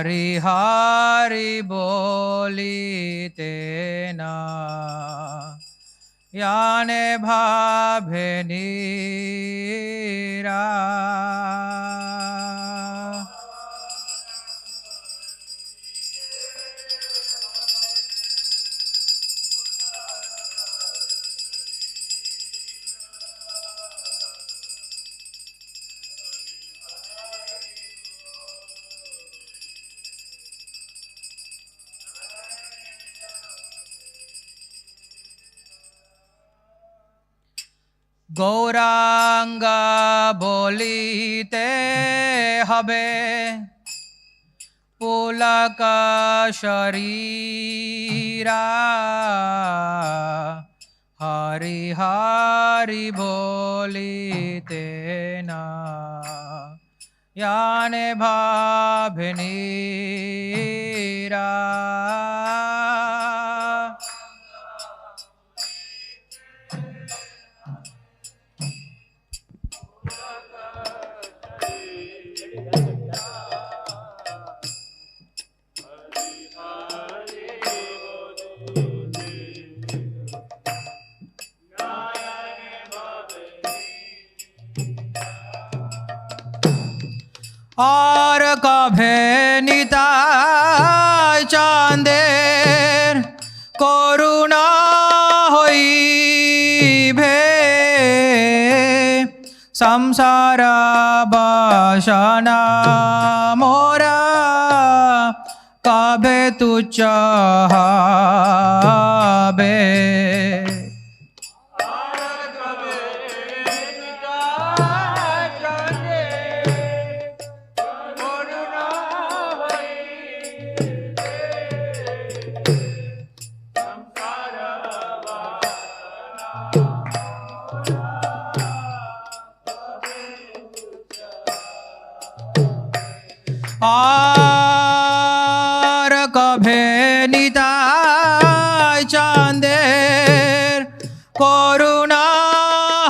হরি হরি বলিতে না याने भावे नीरा গৌরাঙ্গা বলিতে হবে পুলকা শরীরা হরি হরি বলিতে না याने भावे नीरा और कभे निताय चाँदेर करुणा हইবে संसार बासना मोरा कभे तुच्छ হবে আর কভে নিতাই চাঁদের করুণা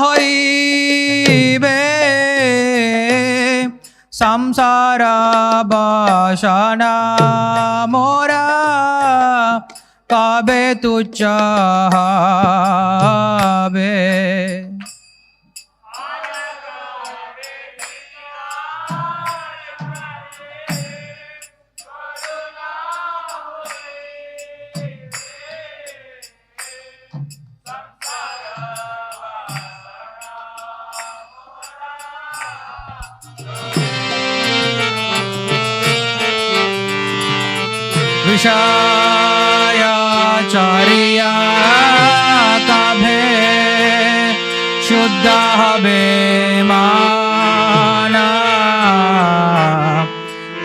হইবে সংসার বাসনা মোরা কবে তুচ্ছ হবে विषयाचारिया कभे शुद्ध হবে माना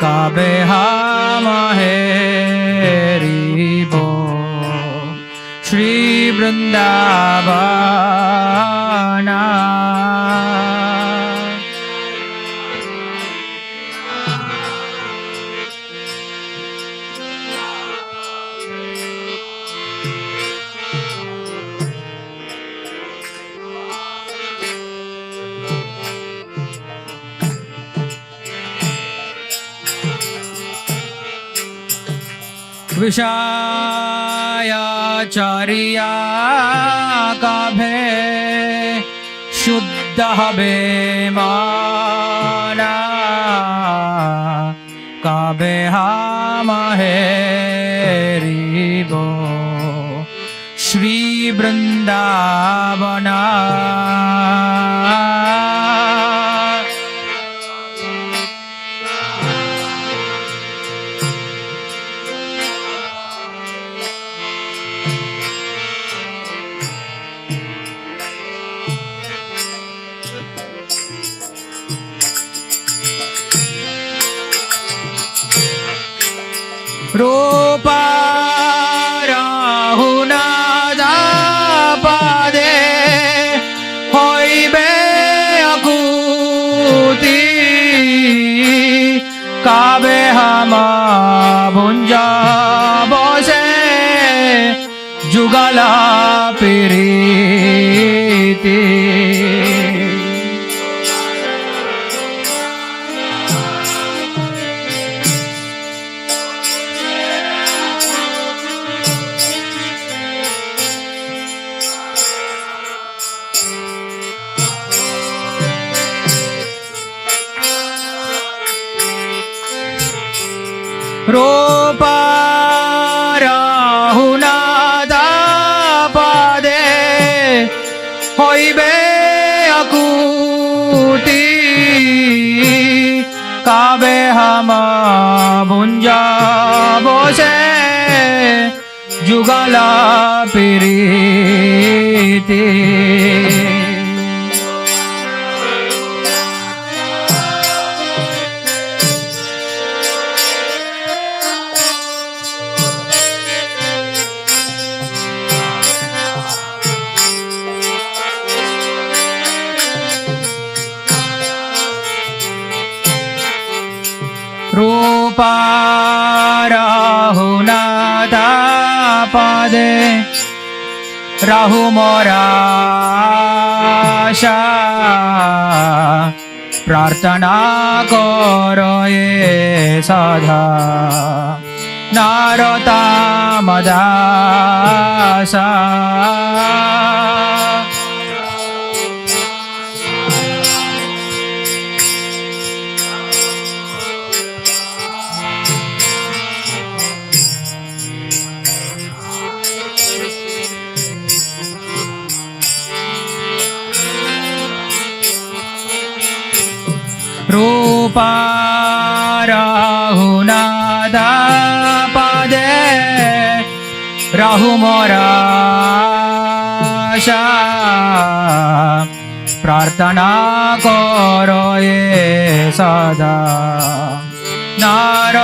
कभे हम हेरिबो श्री वृंदावना विषयाचारिया कभे शुद्ध হবে माना कभे हम हेरिबो श्री वृंदावना रूपा राहुना जापादे হইবে আকুতি কাবে হামা ভুঞ্জা বসে যুগলা প্রীতি रूपा राहुनादापदे হইবে আকুতি কাবে হামা ভুঞ্জা বসে যুগলা প্রীতি रूपा राहुनादापदे राहु मोरा आशा प्रार्थना करो ये सदा नारता मदासा रूपा राहुनादापदे राहु मोरा आशा प्रार्थना करो ये सदा नारोत्तमदासा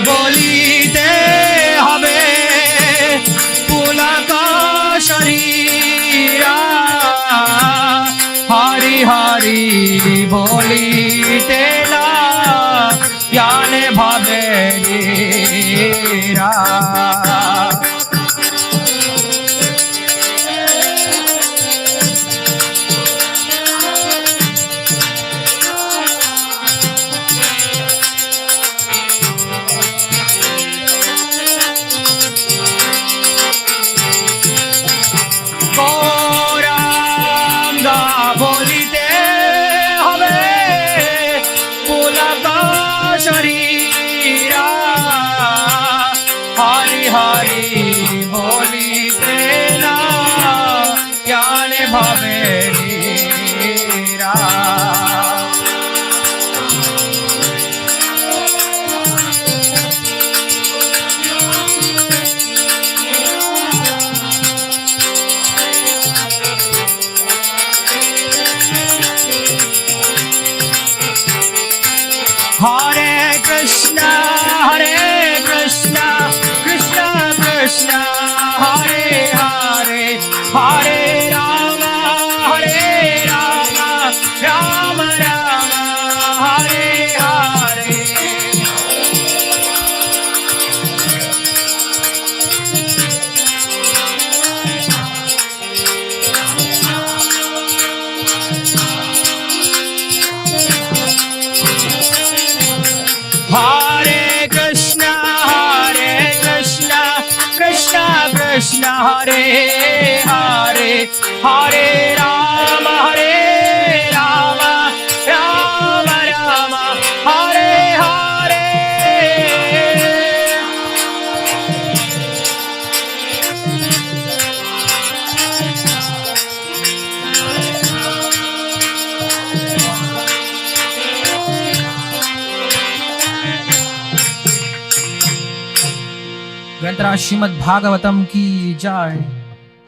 বলিতে হবে পুলক শরীরা হরি হরি বলিতে না জ্ঞানে ভাবে রা Krishna Hare Hare Hare Rama Rama Rama Hare Hare ग्रंथराज Shrimad Bhagavatam की जय।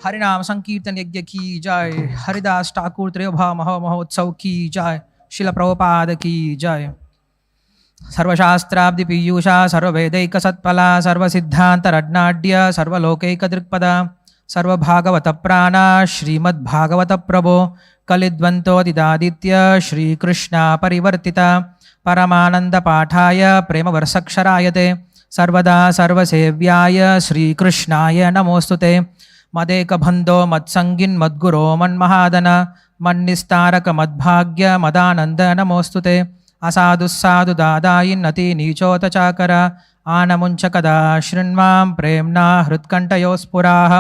हरिनाम संकीर्तन यज्ञ की जय। हरिदास ठाकुर त्रयोभा महोत्सव की जय। शिल प्रभुपाद की जय। सर्वशास्त्राब्धि पीयूषा सर्ववेदैक सत्फला सर्वसिद्धान्तरत्नाढ्य सर्वलोकैक दृक्पदा सर्वभागवत प्राणा श्रीमद्भागवत प्रभो कलिद्वंतोदिदादित्य श्रीकृष्णा परिवर्तिता परमानंद पाठाय प्रेमवर्षक्षरायते सर्वदा सर्वसेव्याय श्रीकृष्णाय नमोऽस्तुते मदेकबन्धो मत्सङ्गिन् मद्गुरो मन्महादन मन्निस्तारक मद्भाग्य मदानन्द नमोऽस्तुते असाधुस्साधु दादायिन्नति नीचोतचाकर आनमुञ्चकदा शृण्वां प्रेम्णा हृत्कण्ठयोस्फुराः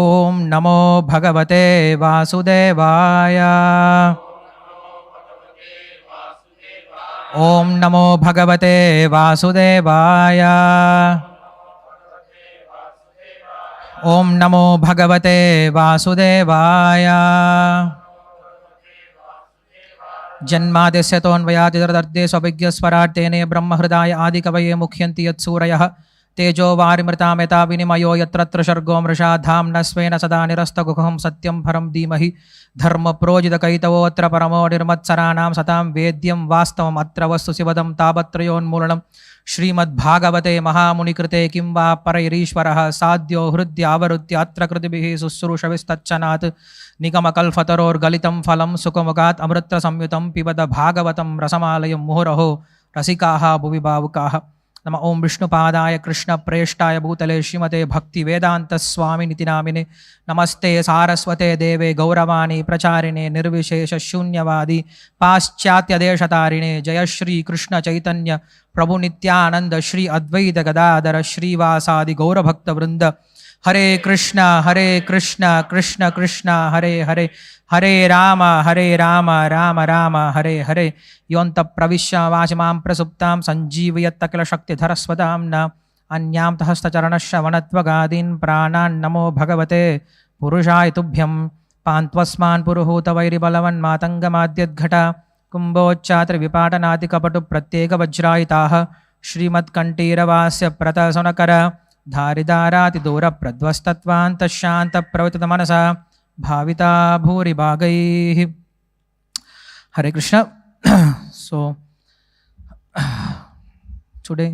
ॐ नमो भगवते वासुदेवाय ॐ नमो भगवते वासुदेवाय ॐ नमो भगवते वासुदेवाय जन्माद्यस्य तोऽन्वयादितरतर्थे स्वभिज्ञस्वराट्तेने ब्रह्महृदाय आदिकवये मुह्यन्ति यत्सूरयः तेजो वारिमृतां यथा विनिमयो यत्र सर्गो मृषा धाम्ना स्वेन सदा निरस्तगुहं सत्यं परं धीमहि धर्मप्रोजितकैतवोऽत्र परमो निर्मत्सराणां सतां वेद्यं वास्तवम् अत्र वस्तु शिवदं तापत्रयोन्मूलनं श्रीमद्भागवते महामुनिकृते किं वा परैरीश्वरः साध्यो हृद्यावरुद्यात्र कृतिभिः शुश्रूषविस्तच्छनात् निगमकल्पतरोर्गलितं फलं सुखमुखात् अमृतसंयुतं पिबद भागवतं रसमालयं मुहुरहो रसिकाः भुवि भावुकाः नम ओं विष्णुपादाय कृष्णप्रेष्ठाय भूतले श्रीमते भक्तिवेदान्तस्वामिनिति नामिने नमस्ते सारस्वते देवे गौरवाणी प्रचारिणे निर्विशेषशून्यवादी पाश्चात्यदेशतारिणे जय श्री कृष्ण चैतन्य प्रभु नित्यानंद श्री अद्वैत गदाधर श्रीवासादि गौरभक्तवृंद हरे कृष्ण कृष्ण कृष्ण हरे हरे हरे राम राम राम हरे हरे योऽन्तः प्रविश्य वाचमां प्रसुप्तां सञ्जीवयत्तकिलशक्तिधरस्वतां न अन्यां हस्तचरणश्रवणत्वगादीन् प्राणान् नमो भगवते पुरुषाय तुभ्यं पान्त्वस्मान् पुरुहूतवैरिबलवन्मातङ्गमाद्यद्घटा कुम्भोच्चात्रिविपाटनातिकपटुप्रत्येकवज्रायिताः श्रीमत्कण्ठीरवास्य प्रतसुनकर धारिदारातिदूरप्रध्वस्तत्वान्तशान्तप्रवृतमनसा भाविता भूरि भागैः हरे Krishna so today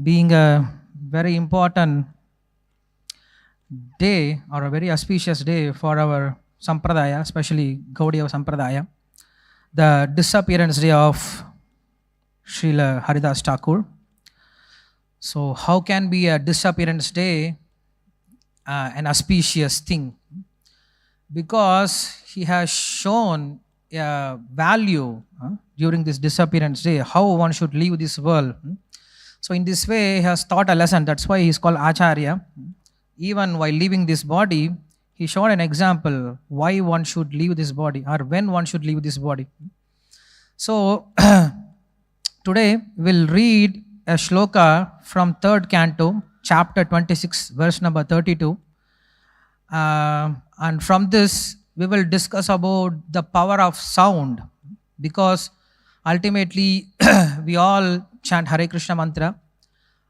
being a very important day or a very auspicious day for our sampradaya, especially Gaudiya Sampradaya, the disappearance day of Srila Haridas Thakur. So how can be a disappearance day an auspicious thing? Because he has shown a value during this disappearance day, how one should leave this world. So in this way he has taught a lesson. That's why he is called Acharya. Even while leaving this body, he showed an example why one should leave this body or when one should leave this body. So today we'll read a shloka from 3rd canto, chapter 26, verse number 32. And from this we will discuss about the power of sound, because ultimately we all chant Hare Krishna mantra,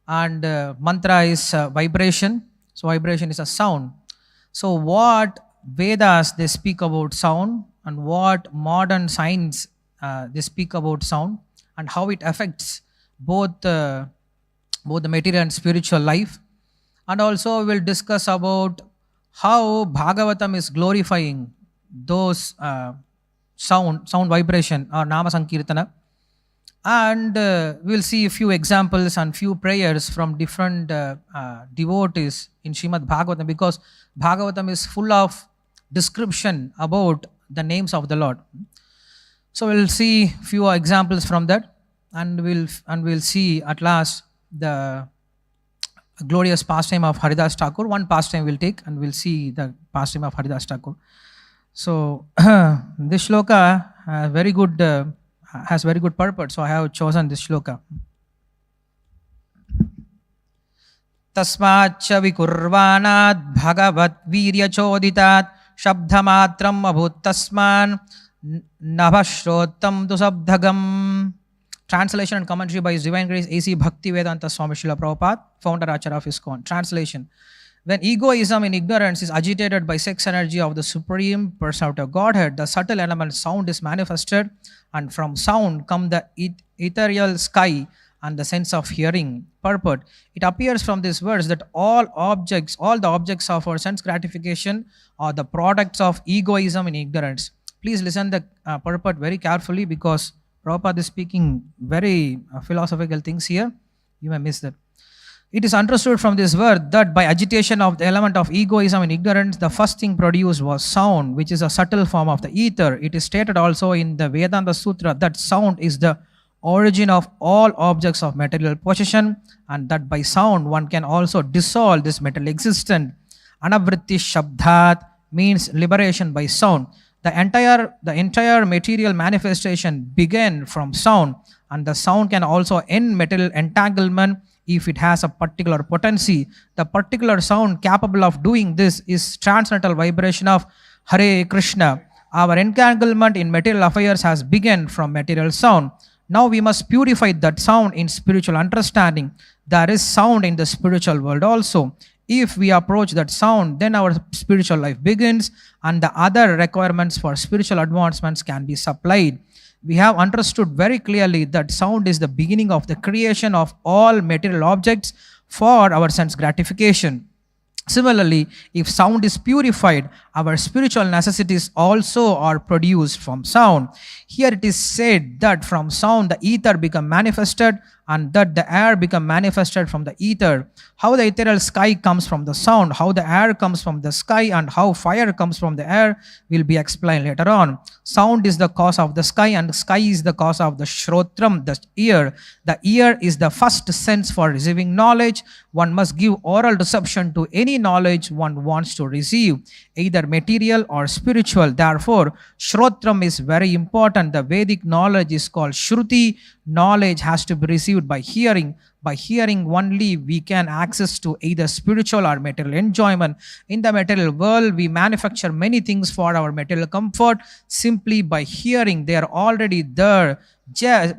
and mantra is vibration. So vibration is a sound. So what Vedas they speak about sound, and what modern science they speak about sound, and how it affects both the material and spiritual life. And also we will discuss about how Bhagavatam is glorifying those sound vibration or Nama Sankirtana. And we will see a few examples and few prayers from different devotees in Srimad Bhagavatam, because Bhagavatam is full of description about the names of the Lord. So we will see few examples from that, and we'll see at last the glorious pastime of Haridas Thakur. One pastime we'll take, and we'll see the pastime of Haridas Thakur. So this shloka has very good purport. So I have chosen this shloka. Tasmacha vikurvanat bhagavat virya choditat shabdhamatram abhut tasman nabhashrotam tu sabdhagam. Translation and commentary by His Divine Grace A.C. Bhaktivedanta Swami Srila Prabhupada, founder Acharya of ISKCON. Translation: when egoism in ignorance is agitated by sex energy of the Supreme Personality of Godhead, the subtle element sound is manifested, and from sound come the ethereal sky and the sense of hearing, purport. It appears from this verse that all the objects of our sense gratification are the products of egoism and ignorance. Please listen the purport very carefully, because Prabhupada is speaking very philosophical things here. You may miss that. It is understood from this word that by agitation of the element of egoism and ignorance, the first thing produced was sound, which is a subtle form of the ether. It is stated also in the Vedanta Sutra that sound is the origin of all objects of material possession, and that by sound one can also dissolve this material existence. Anavritti Shabdat means liberation by sound. The entire material manifestation began from sound, and the sound can also end material entanglement if it has a particular potency. The particular sound capable of doing this is transcendental vibration of Hare Krishna. Our entanglement in material affairs has begun from material sound. Now we must purify that sound in spiritual understanding. There is sound in the spiritual world also. If we approach that sound, then our spiritual life begins, and the other requirements for spiritual advancements can be supplied. We have understood very clearly that sound is the beginning of the creation of all material objects for our sense gratification. Similarly, if sound is purified, our spiritual necessities also are produced from sound. Here it is said that from sound the ether become manifested, and that the air become manifested from the ether. How the ethereal sky comes from the sound, how the air comes from the sky, and how fire comes from the air will be explained later on. Sound is the cause of the sky, and sky is the cause of the shrotram, the ear. The ear is the first sense for receiving knowledge. One must give oral reception to any knowledge one wants to receive, either material or spiritual. Therefore, shrotram is very important. The Vedic knowledge is called Shruti. Knowledge has to be received by hearing. By hearing only we can access to either spiritual or material enjoyment. In the material world, we manufacture many things for our material comfort. Simply by hearing, they are already there.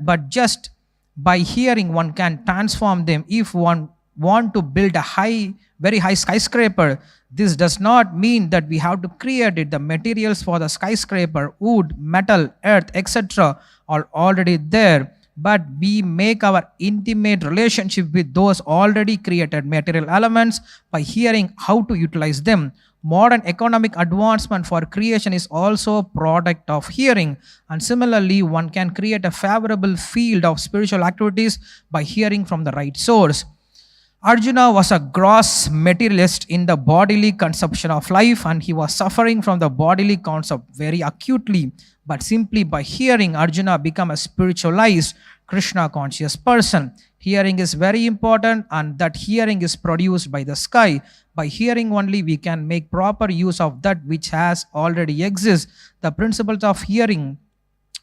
But just by hearing, one can transform them. If one want to build a very high skyscraper, this does not mean that we have to create it. The materials for the skyscraper, wood, metal, earth, etc. are already there. But we make our intimate relationship with those already created material elements by hearing how to utilize them. Modern economic advancement for creation is also a product of hearing, and similarly one can create a favorable field of spiritual activities by hearing from the right source. Arjuna was a gross materialist in the bodily conception of life, and he was suffering from the bodily concept very acutely. But simply by hearing, Arjuna became a spiritualized, Krishna conscious person. Hearing is very important, and that hearing is produced by the sky. By hearing only we can make proper use of that which has already exists. The principles of hearing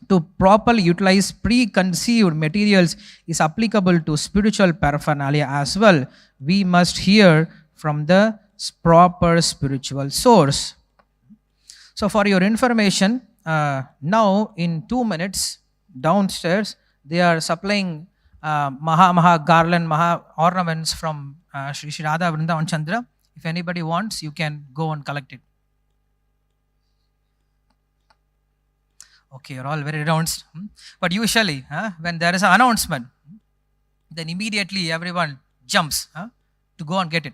to properly utilize preconceived materials is applicable to spiritual paraphernalia as well. We must hear from the proper spiritual source. So for your information, now in 2 minutes downstairs they are supplying Maha garland, Maha ornaments from Sri Radha Vrindavan Chandra. If anybody wants, you can go and collect it. Okay, you're all very announced. But usually, when there is an announcement, then immediately everyone jumps to go and get it.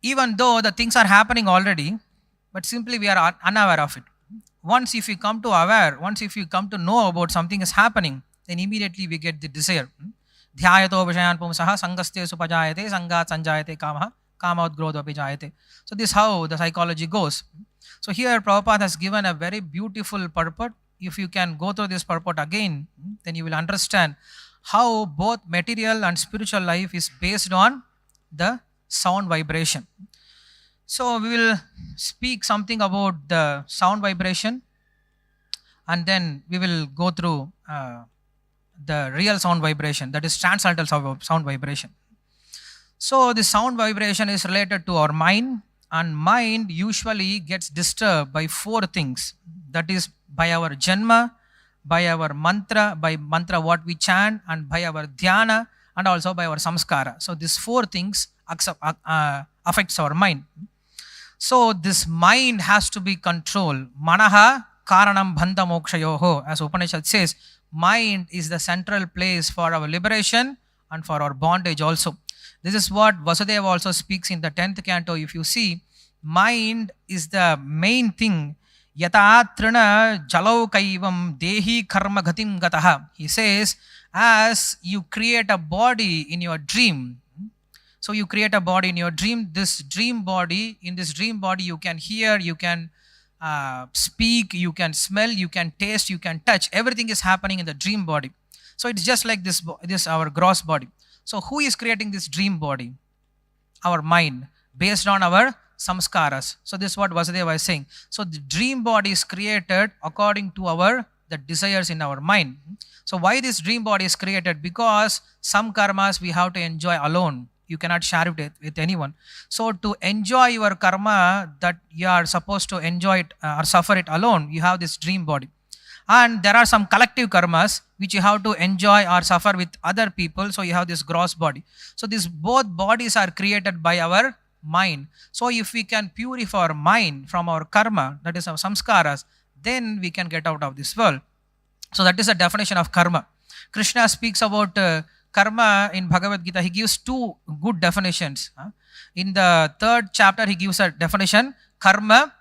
Even though the things are happening already, but simply we are unaware of it. Once if you come to know about something is happening, then immediately we get the desire. Dhyayato vishayan pumsaha sangaste supajayate sangat sanjayate kamaha kamadgrodho apijayate. So this is how the psychology goes. So here Prabhupada has given a very beautiful purport. If you can go through this purport again, then you will understand how both material and spiritual life is based on the sound vibration. So we will speak something about the sound vibration, and then we will go through the real sound vibration, that is transcendental sound vibration. So the sound vibration is related to our mind, and mind usually gets disturbed by 4 things. That is by our janma, by our mantra, by mantra what we chant, and by our dhyana, and also by our samskara. So these 4 things affects our mind. So this mind has to be controlled. Manaha karanam bandha mokshayoho, as Upanishad says, mind is the central place for our liberation and for our bondage also. This is what Vasudeva also speaks in the 10th canto. If you see, mind is the main thing. Yata trina jalau kaivam dehi karma gatim gataha. He says, as you create a body in your dream, so you create a body in your dream, this dream body, in this dream body you can hear, you can speak, you can smell, you can taste, you can touch. Everything is happening in the dream body. So it's just like this our gross body. So who is creating this dream body? Our mind, based on our samskaras. So this is what Vasudeva is saying. So the dream body is created according to the desires in our mind. So why this dream body is created? Because some karmas we have to enjoy alone. You cannot share it with anyone. So to enjoy your karma that you are supposed to enjoy it or suffer it alone, you have this dream body. And there are some collective karmas which you have to enjoy or suffer with other people. So you have this gross body. So these both bodies are created by our mind. So if we can purify our mind from our karma, that is our samskaras, then we can get out of this world. So that is a definition of karma. Krishna speaks about karma in Bhagavad Gita. He gives two good definitions. In the 3rd chapter, he gives a definition: karma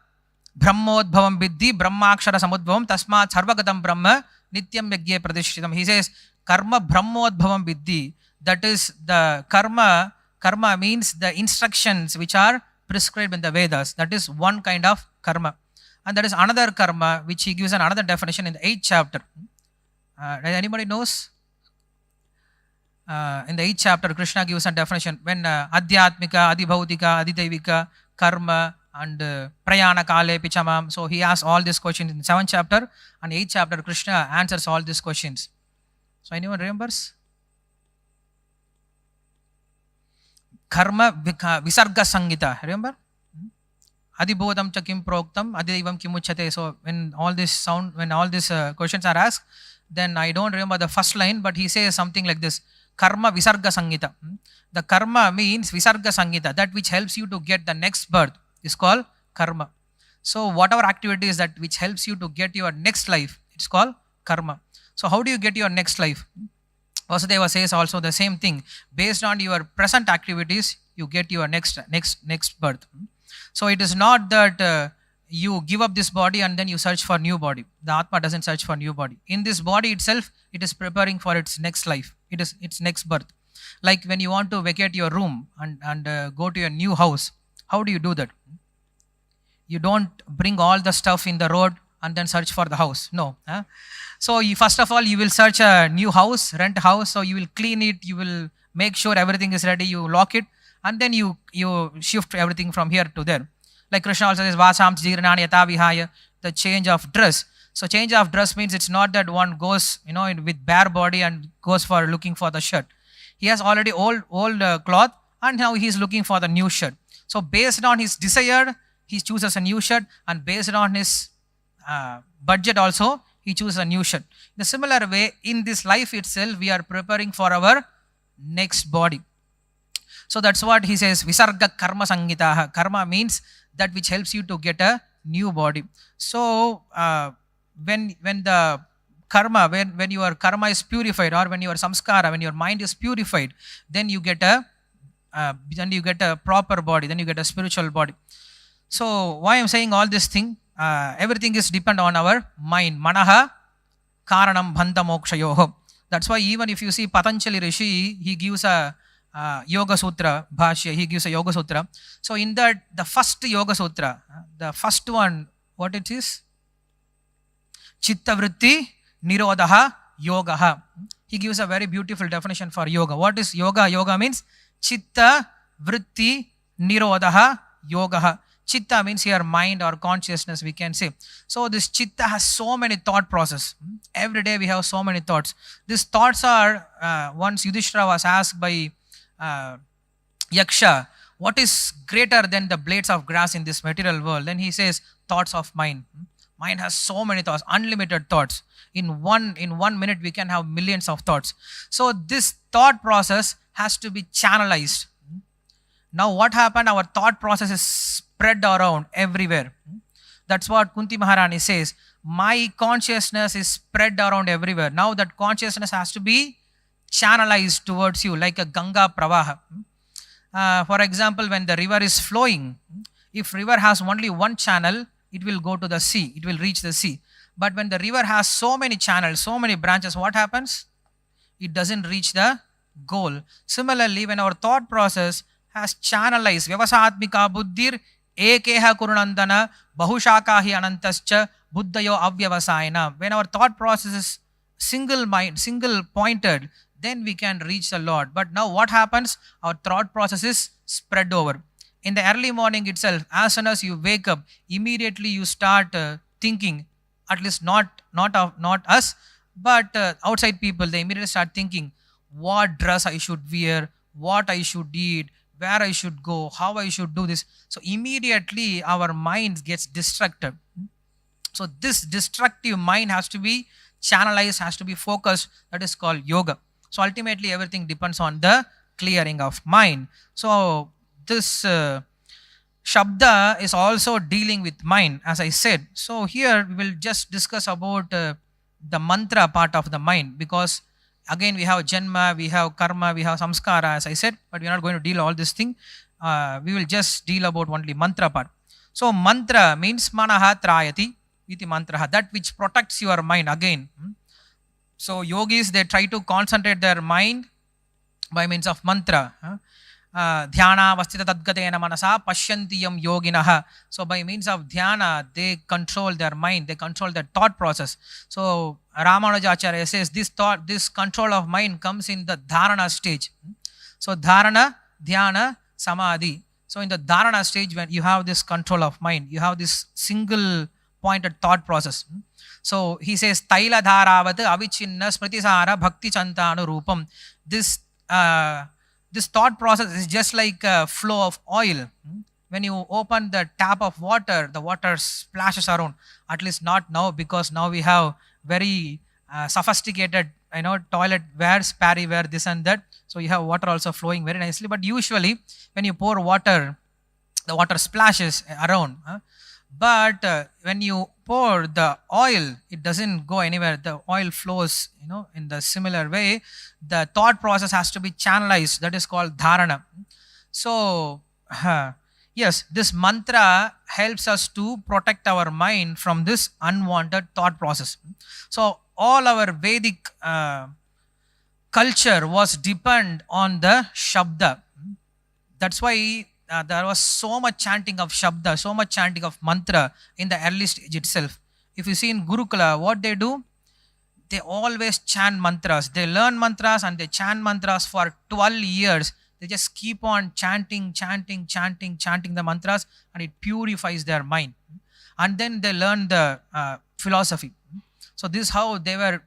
brahmodbhavam viddhi brahmakshara samudbhavam tasmat sarvagatam brahma nityam yagye pradishritam. He says karma brahmodbhavam viddhi. That is the karma. Karma means the instructions which are prescribed in the Vedas. That is one kind of karma. And there is another karma which he gives another definition in the 8th chapter. Anybody knows? In the 8th chapter, Krishna gives a definition when adhyatmika, adhibhautika, adhidaivika, karma, and prayana kale pichamam. So he asks all these questions in 7th chapter, and 8th chapter Krishna answers all these questions. So anyone remembers? Karma visarga sangita. Remember? Adhibodham cha kim proktam, adhidevam kimuchate. So when all these questions are asked, then I don't remember the first line, but he says something like this: karma visarga sangita. The karma means visarga sangita, that which helps you to get the next birth is called karma. So whatever activity is that which helps you to get your next life, it's called karma. So how do you get your next life? Vasudeva says also the same thing. Based on your present activities, you get your next birth. So it is not that you give up this body and then you search for new body. The Atma doesn't search for new body. In this body itself, it is preparing for its next life. It is its next birth. Like when you want to vacate your room and go to a new house, how do you do that? You don't bring all the stuff in the road and then search for the house. No. So first of all, you will search a new house, rent a house. So you will clean it. You will make sure everything is ready. You lock it. And then you shift everything from here to there. Like Krishna also says, Vasam jirnani yata vihaya, the change of dress. So change of dress means it's not that one goes, with bare body and goes for looking for the shirt. He has already old cloth and now he is looking for the new shirt. So based on his desire, he chooses a new shirt, and based on his budget also, he chooses a new shirt. In a similar way, in this life itself, we are preparing for our next body. So that's what he says, Visarga karma sangitaha. Karma means that which helps you to get a new body. So when the karma, when your karma is purified, or when your samskara, when your mind is purified, then you get a proper body, then you get a spiritual body. So why I'm saying all this thing, everything is depend on our mind. Manaha karanam bhanda mokshayoho. That's why even if you see Patanjali Rishi, he gives a Yoga Sutra Bhashya, he gives a Yoga Sutra. So in that, the first Yoga Sutra, the first one, what it is? Chitta Vritti Nirodha Yogaha. He gives a very beautiful definition for yoga. What is yoga? Yoga means Chitta Vritti Nirodha Yogaha. Chitta means here mind or consciousness, we can say. So this chitta has so many thought process. Every day we have so many thoughts. These thoughts are, once Yudhishthira was asked by Yaksha, what is greater than the blades of grass in this material world? Then he says, thoughts of mind. Mind has so many thoughts, unlimited thoughts. In one minute, we can have millions of thoughts. So this thought process has to be channelized. Now what happened? Our thought process is spread around everywhere. That's what Kunti Maharani says. My consciousness is spread around everywhere. Now that consciousness has to be channelized towards you like a Ganga Pravaha. For example, when the river is flowing, if river has only one channel, it will go to the sea. It will reach the sea. But when the river has so many channels, so many branches, what happens? It doesn't reach the goal. Similarly, when our thought process has channelized, Vyavasatmika buddhir ekeha kurunandana bahushakahi anantascha buddhayo avyavasayana. When our thought process is single mind, single pointed, then we can reach the Lord. But now what happens? Our thought process is spread over. In the early morning itself, as soon as you wake up, immediately you start thinking, at least not us, but outside people, they immediately start thinking what dress I should wear, what I should eat, where I should go, how I should do this. So immediately our mind gets distracted. So this destructive mind has to be channelized, has to be focused. That is called yoga. So ultimately everything depends on the clearing of mind. So this Shabda is also dealing with mind, as I said. So here we will just discuss about the mantra part of the mind, because again we have Janma, we have Karma, we have Samskara, as I said, but we are not going to deal all this thing. We will just deal about only mantra part. So mantra means Manaha Trayati iti mantra, that which protects your mind again. So yogis, they try to concentrate their mind by means of mantra. Dhyana vastita tadgatena manasa pashyantiyam yoginaha. So by means of dhyana, they control their mind, they control their thought process. So Ramanujacharya says this control of mind comes in the dharana stage. So dharana, dhyana, samadhi. So in the dharana stage, when you have this control of mind, you have this single pointed thought process. So he says, Taila dharavat avichinna smritisara bhakti chantanu rupam. This thought process is just like a flow of oil. When you open the tap of water, the water splashes around. At least not now, because now we have very sophisticated, toilet wares, parryware, this and that. So you have water also flowing very nicely. But usually, when you pour water, the water splashes around. But when you pour the oil, it doesn't go anywhere. The oil flows, in the similar way. The thought process has to be channelized. That is called dharana. So, yes, this mantra helps us to protect our mind from this unwanted thought process. So, all our Vedic culture was depend on the Shabda. That's why there was so much chanting of Shabda, so much chanting of mantra in the early stage itself. If you see in Gurukula, what they do, they always chant mantras. They learn mantras and they chant mantras for 12 years. They just keep on chanting the mantras, and it purifies their mind. And then they learn the philosophy. So this is how they were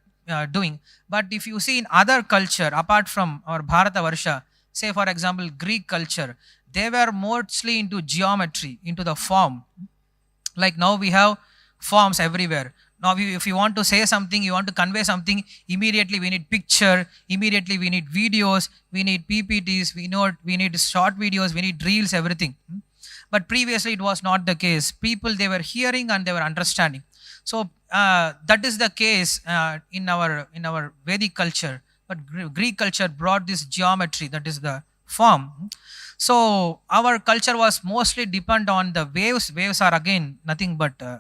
doing. But if you see in other culture, apart from our Bharata Varsha, say for example Greek culture, they were mostly into geometry, into the form. Like now we have forms everywhere. Now if you want to say something, you want to convey something, immediately we need picture, immediately we need videos, we need PPTs, we need short videos, we need reels, everything. But previously it was not the case. People, they were hearing and they were understanding. So that is the case in our Vedic culture. But Greek culture brought this geometry, that is the form. So our culture was mostly depend on the waves. Waves are again nothing but the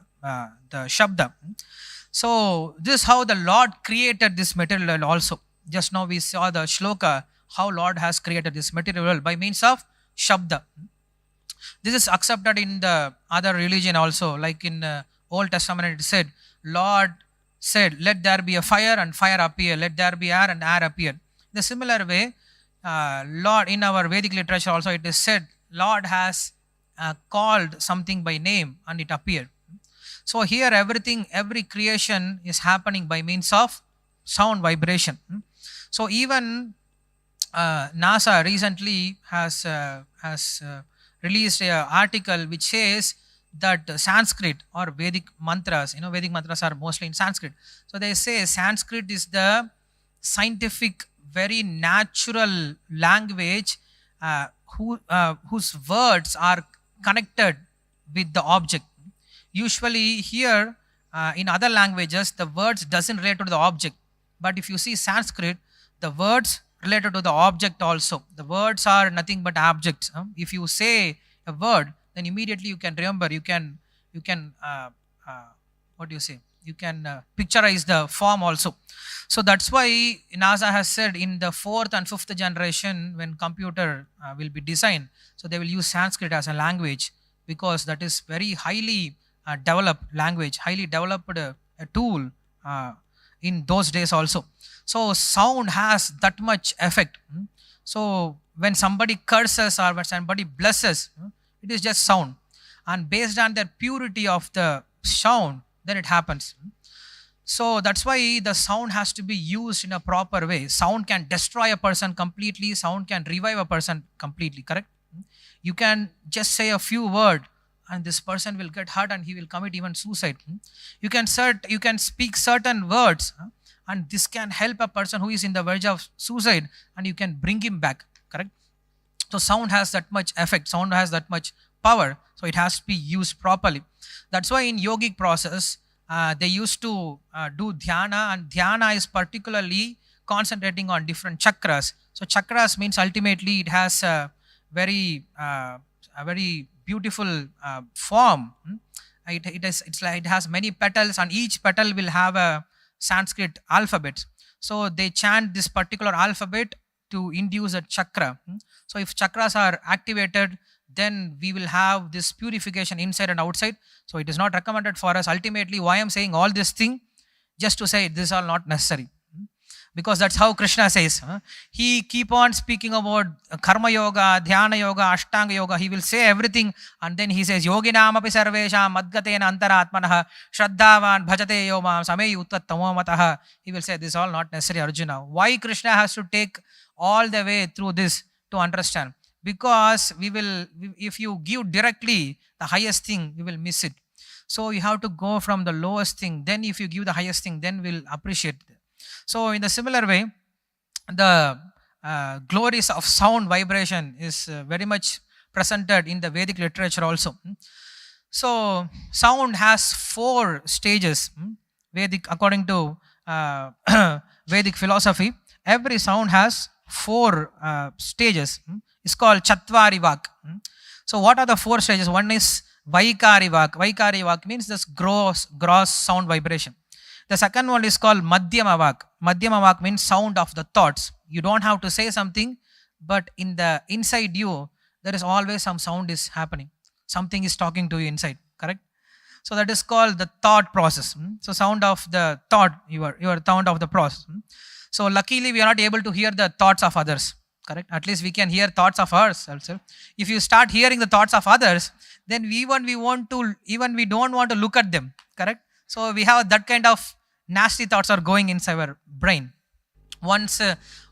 Shabda. So this is how the Lord created this material also. Just now we saw the shloka, how Lord has created this material by means of Shabda. This is accepted in the other religion also. Like in Old Testament it said, Lord said, let there be a fire and fire appear. Let there be air and air appear. In the similar way, Lord, in our Vedic literature also it is said, Lord has called something by name and it appeared. So here every creation is happening by means of sound vibration. So even NASA recently has released an article which says that Sanskrit or Vedic mantras, Vedic mantras are mostly in Sanskrit. So they say Sanskrit is the scientific, very natural language whose words are connected with the object. Usually here in other languages, the words doesn't relate to the object. But if you see Sanskrit, the words related to the object also. The words are nothing but objects. If you say a word, then immediately you can remember. You can uh, what do you say? You can picturize the form also. So that's why NASA has said in the fourth and fifth generation, when computer will be designed, so they will use Sanskrit as a language, because that is very highly developed language, highly developed a tool uh, in those days also. So sound has that much effect. So when somebody curses or when somebody blesses, it is just sound, and based on the purity of the sound, then it happens. So that's why the sound has to be used in a proper way. Sound can destroy a person completely, sound can revive a person completely, correct? You can just say a few words and this person will get hurt and he will commit even suicide. You can speak certain words, and this can help a person who is in the verge of suicide, and you can bring him back, correct? So sound has that much effect, sound has that much power, so it has to be used properly. That's why in yogic process, they used to do dhyana, and dhyana is particularly concentrating on different chakras. So chakras means ultimately it has a very beautiful form. It has many petals, and each petal will have a Sanskrit alphabet. So they chant this particular alphabet to induce a chakra. So if chakras are activated, then we will have this purification inside and outside. So it is not recommended for us. Ultimately, why I'm saying all this thing, just to say this is all not necessary, because that's how Krishna says. He keep on speaking about karma yoga, dhyana yoga, ashtanga yoga. He will say everything, and then he says yoginam api sarvesham madgatena antaratmanah shraddhavan bhajate yomam same uttat tamomatah. He will say this is all not necessary, Arjuna. Why Krishna has to take all the way through this to understand? Because if you give directly the highest thing, we will miss it. So you have to go from the lowest thing. Then if you give the highest thing, then we'll appreciate it. So in the similar way, the glories of sound vibration is very much presented in the Vedic literature also. So sound has 4 stages. Vedic, according to Vedic philosophy, every sound has 4 stages. It's called Chatvari Vak. So what are the 4 stages? One is Vaikari Vak. Vaikari Vak means this gross sound vibration. The second one is called Madhyama Vak. Madhyama Vak means sound of the thoughts. You don't have to say something, but in the inside you, there is always some sound is happening. Something is talking to you inside, correct? So that is called the thought process. So sound of the thought, your sound of the process. So luckily we are not able to hear the thoughts of others, correct? At least we can hear thoughts of ours also. If you start hearing the thoughts of others, then we don't want to look at them, correct? So we have that kind of nasty thoughts are going inside our brain. Once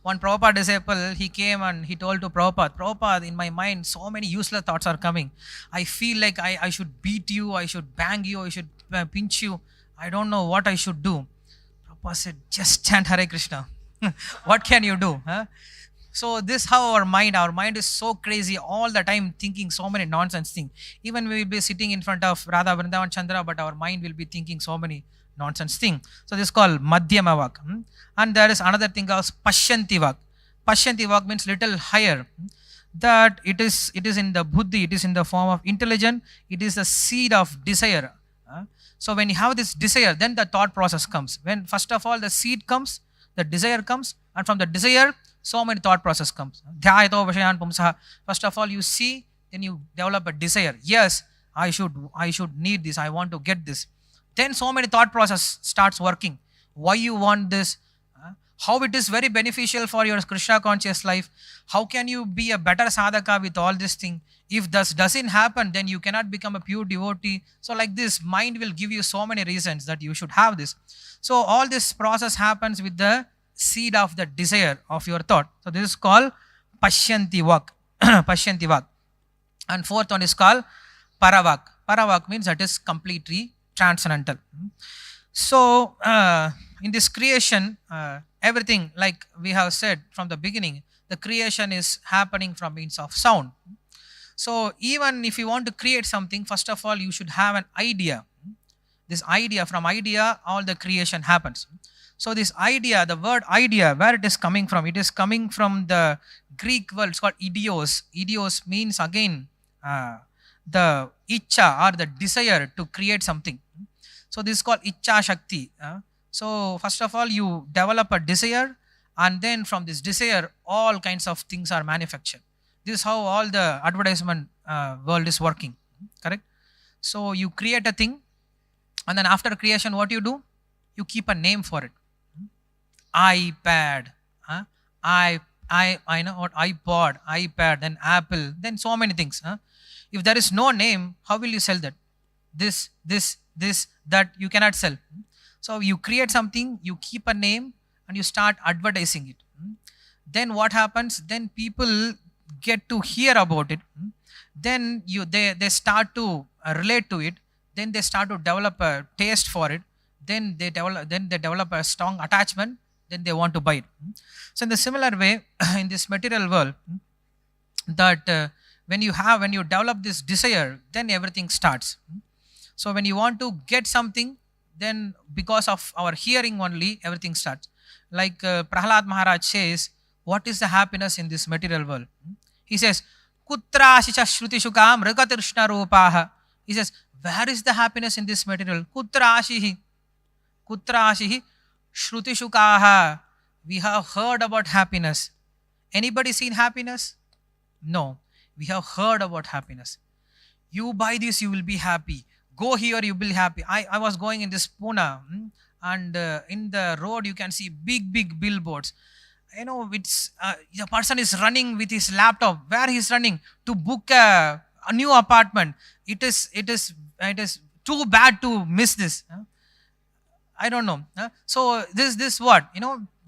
one Prabhupada disciple, he came and he told to Prabhupada, in my mind so many useless thoughts are coming. I feel like I should beat you, I should bang you, I should pinch you. I don't know what I should do. Prabhupada said, just chant Hare Krishna. What can you do? Huh? So this how our mind is so crazy all the time, thinking so many nonsense things. Even we will be sitting in front of Radha Vrindavan Chandra, but our mind will be thinking so many nonsense things. So this is called Madhyama Vak. And there is another thing called Pashyanti Vak. Pashyanti Vak means little higher. That it is in the buddhi, it is in the form of intelligence, it is the seed of desire. So when you have this desire, then the thought process comes. When first of all the seed comes, the desire comes, and from the desire, so many thought process comes. First of all you see, then you develop a desire. Yes, I should need this, I want to get this. Then so many thought process starts working. Why you want this? How it is very beneficial for your Krishna conscious life. How can you be a better sadhaka with all this thing? If this doesn't happen, then you cannot become a pure devotee. So like this, mind will give you so many reasons that you should have this. So all this process happens with the seed of the desire of your thought. So this is called Pashyanti Vak. Pashyanti Vak. And fourth one is called Paravak. Paravak means that is completely transcendental. So in this creation, everything, like we have said from the beginning, the creation is happening from means of sound. So even if you want to create something, first of all you should have an idea. This idea, from idea, all the creation happens. So this idea, the word idea, where it is coming from? It is coming from the Greek word. It's called idios. Idios means again the icha or the desire to create something. So this is called icha shakti. So first of all, you develop a desire, and then from this desire, all kinds of things are manufactured. This is how all the advertisement world is working. Correct? So you create a thing, and then after creation, what you do? You keep a name for it. iPad, I know what, iPod, iPad, then Apple, then so many things. If there is no name, how will you sell that? This, that you cannot sell. So you create something, you keep a name, and you start advertising it. Then what happens? Then people get to hear about it. Then they start to relate to it. Then they start to develop a taste for it. Then they develop a strong attachment. Then they want to buy it. So in the similar way, in this material world, that when you develop this desire, then everything starts. So when you want to get something, then because of our hearing only, everything starts. Like Prahlad Maharaj says, what is the happiness in this material world? He says, Kutra ashicha shruti shukam ragatirshna rupaha. He says, where is the happiness in this material? Kutra ashihi. Kutra ashihi shruti shukaha. We have heard about happiness. Anybody seen happiness? No. We have heard about happiness. You buy this, you will be happy. Go here, you will be happy. I was going in this Pune, and in the road you can see big billboards. It's the person is running with his laptop. Where he's running? To book a new apartment. It is too bad to miss this. I don't know. So this what?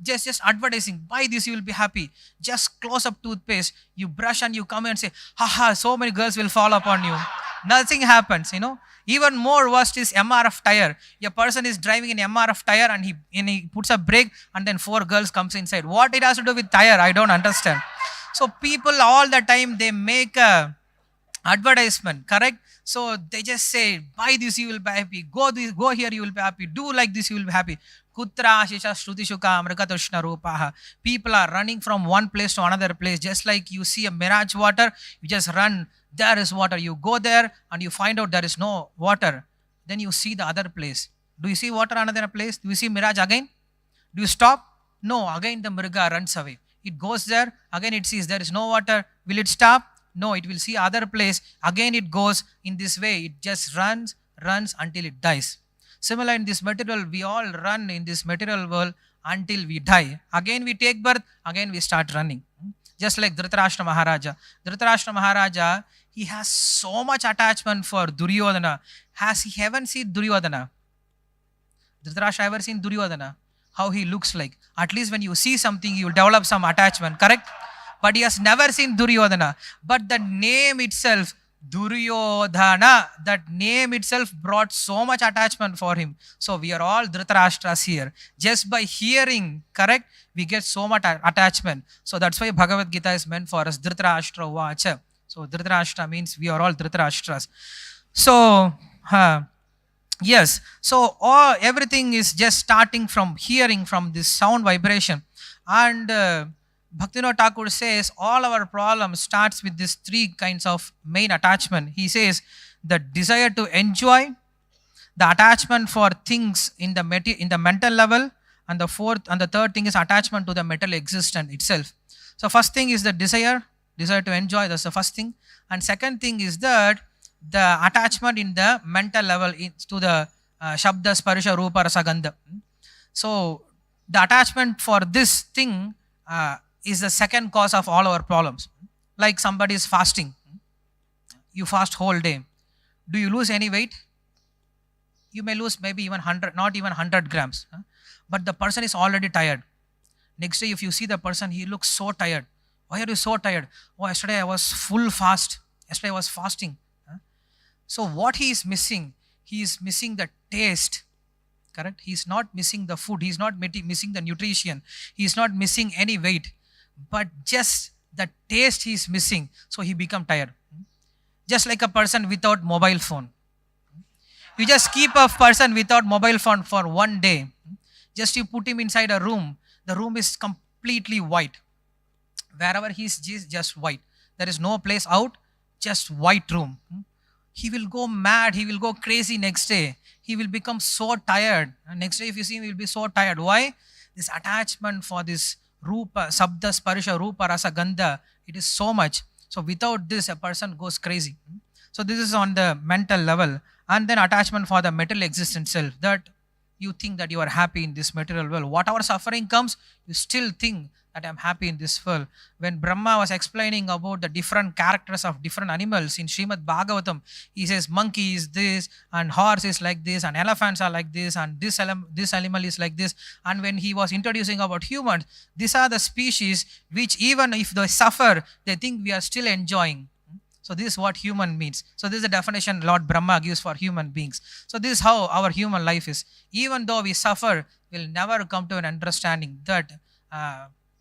Just advertising. Buy this, you will be happy. Just close up toothpaste. You brush and you come and say, haha, so many girls will fall upon you. Nothing happens, Even more worst is MRF tire. A person is driving in MRF tire, and he puts a brake, and then 4 girls comes inside. What it has to do with tire? I don't understand. So people all the time, they make a advertisement, correct? So they just say, buy this, you will be happy. Go here, you will be happy. Do like this, you will be happy. Kutra ashisha shruti shuka amrikatushna rupaha. People are running from one place to another place. Just like you see a mirage water, you just run. There is water. You go there and you find out there is no water. Then you see the other place. Do you see water another place? Do you see mirage again? Do you stop? No. Again the mriga runs away. It goes there. Again it sees there is no water. Will it stop? No. It will see other place. Again it goes in this way. It just runs until it dies. Similar in this material, we all run in this material world until we die. Again we take birth. Again we start running. Just like Dhritarashtra Maharaja. Dhritarashtra Maharaja, he has so much attachment for Duryodhana. Has he ever seen Duryodhana? Dhritarashtra ever seen Duryodhana? How he looks like. At least when you see something, you will develop some attachment, correct? But he has never seen Duryodhana. But the name itself, Duryodhana, that name itself brought so much attachment for him. So we are all Dhritarashtras here. Just by hearing, correct, we get so much attachment. So that's why Bhagavad Gita is meant for us. Dhritarashtra Vacha. So Dhritarashtra means we are all Dhritarashtras. So, yes. So everything is just starting from hearing, from this sound vibration. And Bhaktivinoda Thakur says all our problem starts with these 3 kinds of main attachment. He says the desire to enjoy, the attachment for things in the mental level, and the third thing is attachment to the material existence itself. So first thing is the desire to enjoy. That's the first thing. And second thing is that the attachment in the mental level to the Shabda, Sparsha, Rupa, Rasa, Gandha. So the attachment for this thing is the second cause of all our problems. Like somebody is fasting. You fast whole day. Do you lose any weight? You may lose maybe even 100, not even 100 grams. But the person is already tired. Next day, if you see the person, he looks so tired. Why are you so tired? Oh, yesterday I was full fast. Yesterday I was fasting. So what he is missing? He is missing the taste. Correct? He is not missing the food. He is not missing the nutrition. He is not missing any weight. But just the taste he is missing. So he become tired. Just like a person without mobile phone. You just keep a person without mobile phone for one day. Just you put him inside a room. The room is completely white. Wherever he's just white. There is no place out, just white room. He will go mad. He will go crazy next day. He will become so tired. And next day, if you see him, he will be so tired. Why? This attachment for this rupa, sabda, sparsha, rupa, rasa, gandha, it is so much. So without this, a person goes crazy. So this is on the mental level. And then attachment for the material existence self. That you think that you are happy in this material world. Whatever suffering comes, you still think that I'm happy in this world. When Brahma was explaining about the different characters of different animals in Srimad Bhagavatam, he says monkey is this, and horse is like this, and elephants are like this, and this animal is like this. And when he was introducing about humans, these are the species which even if they suffer, they think we are still enjoying. So this is what human means. So this is the definition Lord Brahma gives for human beings. So this is how our human life is. Even though we suffer, we'll never come to an understanding that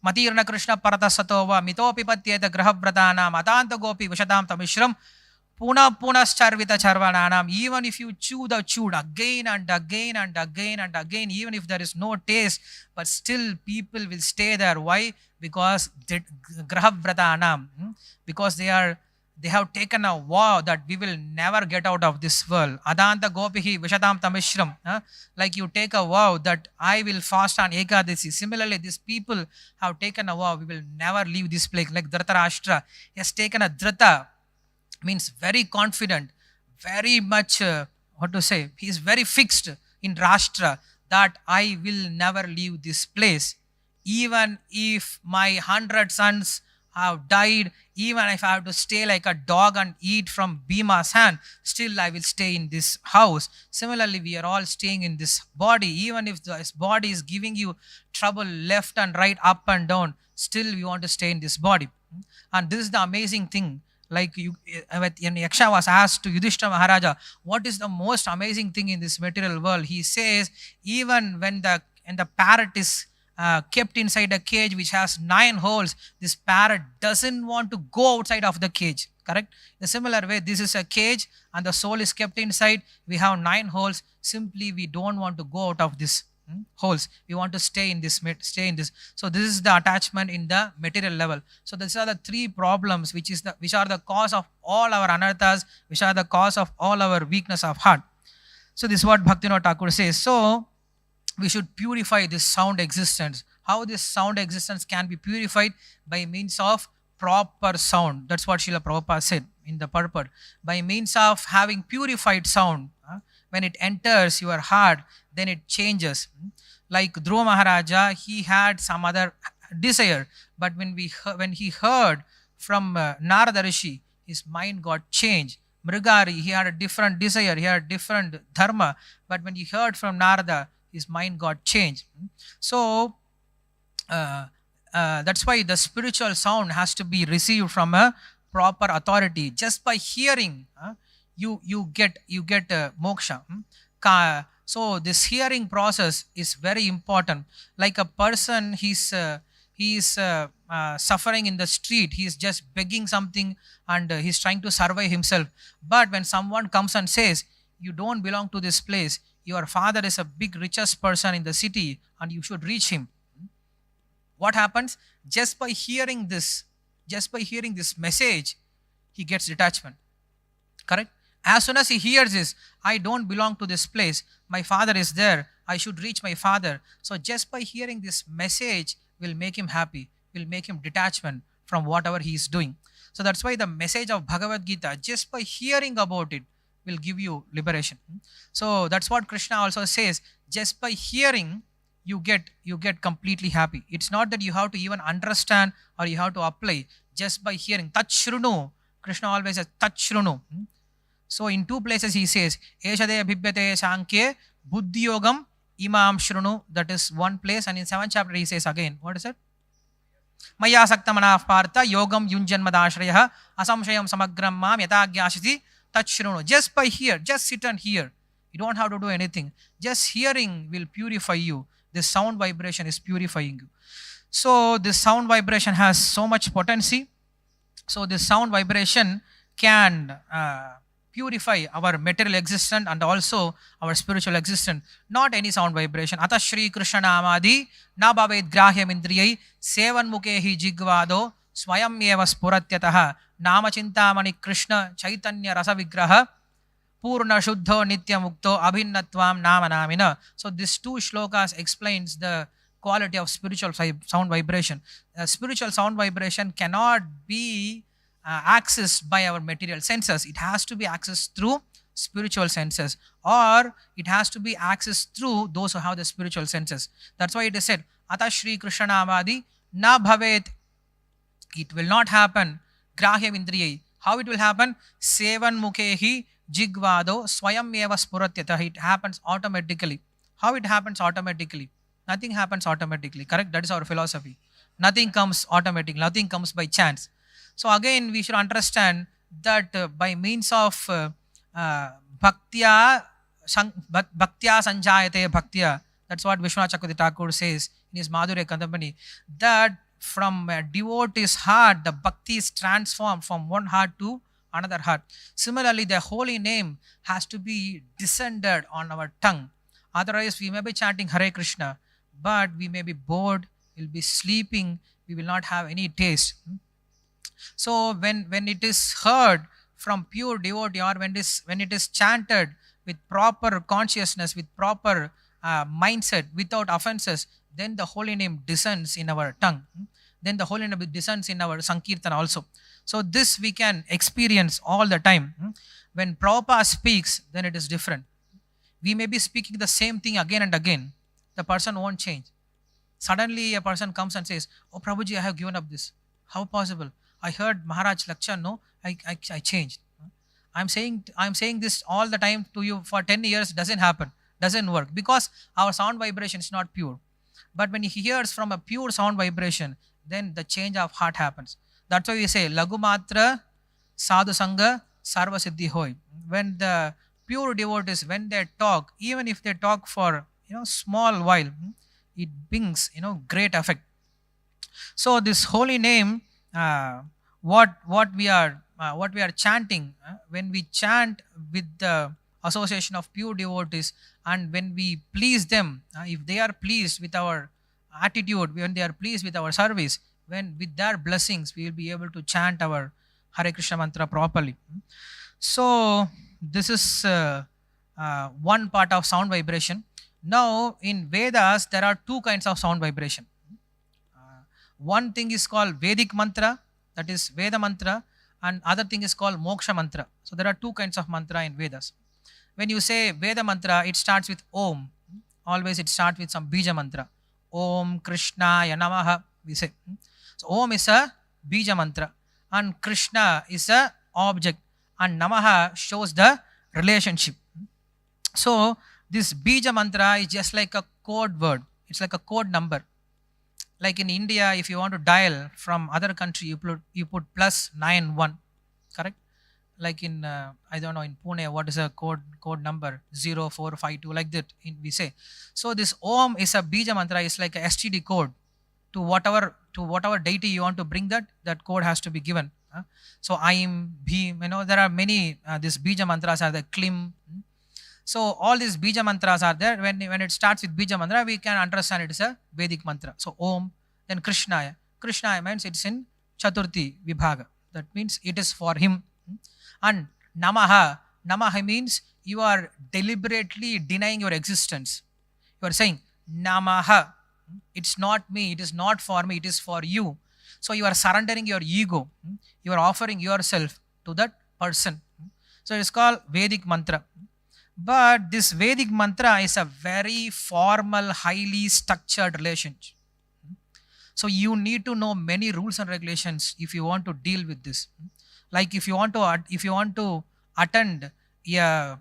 Matirna Krishna Paratasatova Mitopi Patyeta Grahabratana Matanta Gopi Vishatam Tamishram Puna Charvita Charvananam. Even if you chew the chewed again and again and again and again, even if there is no taste, but still people will stay there. Why? Because Grahabratana, because they have taken a vow that we will never get out of this world. Adanta gopihi vishatam tamishram. Like you take a vow that I will fast on Ekadasi. Similarly, these people have taken a vow, we will never leave this place. Like Dhritarashtra, he has taken a Dhrita, means very confident, very much, he is very fixed in Rashtra that I will never leave this place. Even if my 100 sons have died, even if I have to stay like a dog and eat from Bhima's hand, still I will stay in this house. Similarly, we are all staying in this body. Even if this body is giving you trouble left and right, up and down, still we want to stay in this body. And this is the amazing thing. Like when Yaksha was asked to Yudhishthira Maharaja, what is the most amazing thing in this material world? He says, even when the parrot is kept inside a cage which has 9 holes, this parrot doesn't want to go outside of the cage. Correct? In a similar way, this is a cage and the soul is kept inside. We have 9 holes. Simply, we don't want to go out of this holes. We want to stay in this. So this is the attachment in the material level. So these are the 3 problems which are the cause of all our anarthas, which are the cause of all our weakness of heart. So this is what Bhaktivinoda Thakur says. So we should purify this sound existence. How this sound existence can be purified? By means of proper sound. That's what Srila Prabhupada said in the purport. By means of having purified sound, when it enters your heart, then it changes. Like Dhruva Maharaja, he had some other desire, but when he heard from Narada Rishi, his mind got changed. Mrigari, he had a different desire, he had a different dharma, but when he heard from Narada, his mind got changed. So that's why the spiritual sound has to be received from a proper authority. Just by hearing, you get moksha. So this hearing process is very important. Like a person, he's suffering in the street, he's just begging something and he's trying to survive himself. But when someone comes and says, you don't belong to this place, your father is a big richest person in the city and you should reach him. What happens? Just by hearing this message, he gets detachment. Correct? As soon as he hears this, I don't belong to this place, my father is there, I should reach my father. So just by hearing this message will make him happy, will make him detachment from whatever he is doing. So that's why the message of Bhagavad Gita, just by hearing about it, will give you liberation. So that's what Krishna also says. Just by hearing, you get completely happy. It's not that you have to even understand or you have to apply. Just by hearing, Tat Shrunu, Krishna always says Tat Shrunu. So in 2 places he says, Eshade Abhibhyate Sankye Buddhi Yogam Imam Shrunu. That is one place. And in 7th chapter he says again, what is it? Maya Saktamana Partha Yogam Yunjanmadashraya Asamshayam Samagram Mam Yatagyashiti Tat Shrunu. Just by hear, just sit and hear. You don't have to do anything. Just hearing will purify you. This sound vibration is purifying you. So this sound vibration has so much potency. So this sound vibration can purify our material existence and also our spiritual existence. Not any sound vibration. Ata Shri Krishna Namadi na bhavet grahyam indriyai sevan mukhehi jigvado swayam eva spuratyatah nama chintamani Krishna chaitanya rasa vigraha Purna Shuddho Nitya Mukto Abhinnatvam Nama Namina. So these two shlokas explains the quality of spiritual sound vibration. Spiritual sound vibration cannot be accessed by our material senses. It has to be accessed through spiritual senses, or it has to be accessed through those who have the spiritual senses. That's why it is said, Ata Shri Krishna Namadi Na Bhavet. It will not happen. Grahya Indriyai. How it will happen? Sevan Mukhehi Jigvado Swayam Eva Spuratyatah. It happens automatically. How it happens automatically? Nothing happens automatically. Correct? That is our philosophy. Nothing comes automatically. Nothing comes by chance. So again, we should understand that by means of bhaktya sanjayate bhaktya. That's what Vishwanath Chakravarti Thakur says in his Madhurya Kadambani. That from a devotee's heart, the bhakti is transformed from one heart to another heart. Similarly, the holy name has to be descended on our tongue. Otherwise, we may be chanting Hare Krishna, but we may be bored, we'll be sleeping, we will not have any taste. So when it is heard from pure devotee, or when it is chanted with proper consciousness, with proper mindset, without offenses, then the holy name descends in our tongue. Then the holy name descends in our Sankirtan also. So this we can experience all the time. When Prabhupada speaks, then it is different. We may be speaking the same thing again and again. The person won't change. Suddenly a person comes and says, "Oh Prabhuji, I have given up this." How possible? I heard Maharaj lecture, no, I changed. I'm saying this all the time to you for 10 years, doesn't happen, doesn't work, because our sound vibration is not pure. But when he hears from a pure sound vibration, then the change of heart happens. That's why we say, Lagu Matra Sadhu Sangha Sarva Siddhi Hoy. When the pure devotees, when they talk, even if they talk for small while, it brings great effect. So this holy name, what we are chanting, when we chant with the association of pure devotees, and when we please them, if they are pleased with our attitude, when they are pleased with our service, when with their blessings, we will be able to chant our Hare Krishna mantra properly. So this is one part of sound vibration. Now in Vedas, there are two kinds of sound vibration. One thing is called Vedic mantra, that is Veda mantra, and other thing is called Moksha mantra. So there are two kinds of mantra in Vedas. When you say Veda mantra, it starts with Om. Always it starts with some Bija mantra. Om Krishnaya Namaha, we say. So Om is a Bija mantra, and Krishna is a object, and Namaha shows the relationship. So this Bija mantra is just like a code word. It's like a code number. Like in India, if you want to dial from other country, you put +91, correct? Like in I don't know, in Pune, what is a code number? 0452, like that we say. So this Om is a Bija mantra, is like a STD code to whatever deity you want to bring, that code has to be given. So Aim, Bhim, there are many these Bija mantras are the Klim. So all these Bija mantras are there. When it starts with Bija mantra, we can understand it is a Vedic mantra. So Om, then Krishnaya. Krishnaya means it's in Chaturthi Vibhaga. That means it is for him. And Namaha. Namaha means you are deliberately denying your existence. You are saying, Namaha. It's not me. It is not for me. It is for you. So you are surrendering your ego. You are offering yourself to that person. So it's called Vedic mantra. But this Vedic mantra is a very formal, highly structured relationship. So you need to know many rules and regulations if you want to deal with this. Like if you want to attend a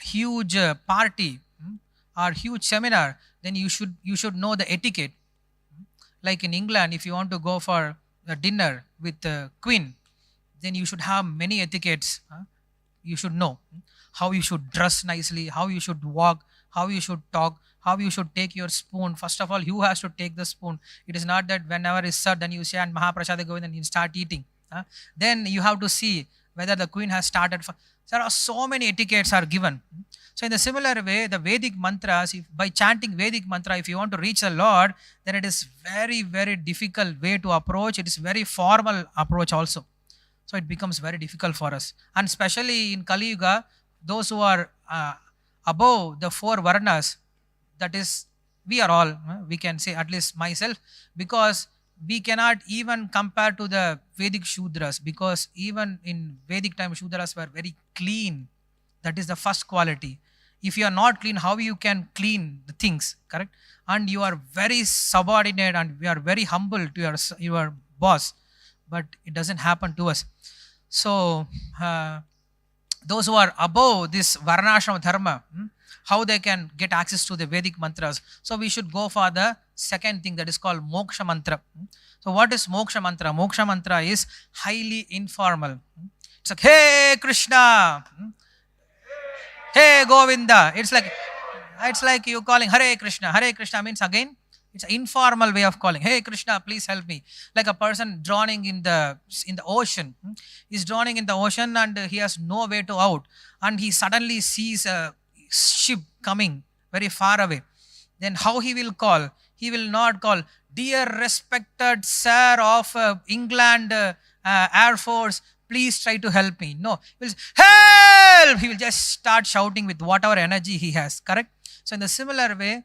huge party or huge seminar, then you should know the etiquette. Like in England, if you want to go for a dinner with the Queen, then you should have many etiquettes. You should know how you should dress nicely, how you should walk, how you should talk, how you should take your spoon. First of all, who has to take the spoon? It is not that whenever it's served, then you say, and Mahaprasada Govind, and you start eating. Then you have to see whether the Queen has started. There are so many etiquettes are given. So in the similar way, the Vedic mantras, if by chanting Vedic mantra, if you want to reach the Lord, then it is very, very difficult way to approach. It is very formal approach also. So it becomes very difficult for us. And especially in Kali Yuga, those who are above the four varnas, that is, we are all, we can say, at least myself, because we cannot even compare to the Vedic Shudras, because even in Vedic time, Shudras were very clean. That is the first quality. If you are not clean, how you can clean the things, correct? And you are very subordinate and you are very humble to your boss, but it doesn't happen to us. So those who are above this varnashram dharma, how they can get access to the Vedic mantras? So we should go for the second thing, that is called moksha mantra. So what is moksha mantra? Moksha mantra is highly informal. It's like, hey Krishna, hey Govinda. It's like you calling Hare Krishna. Hare Krishna means, again, it's an informal way of calling. Hey Krishna, please help me. Like a person drowning in the ocean. He's drowning in the ocean and he has no way to out. And he suddenly sees a ship coming very far away. Then how he will call? He will not call, dear respected sir of England Air Force, please try to help me. No, he will say, help! He will just start shouting with whatever energy he has, correct? So in the similar way,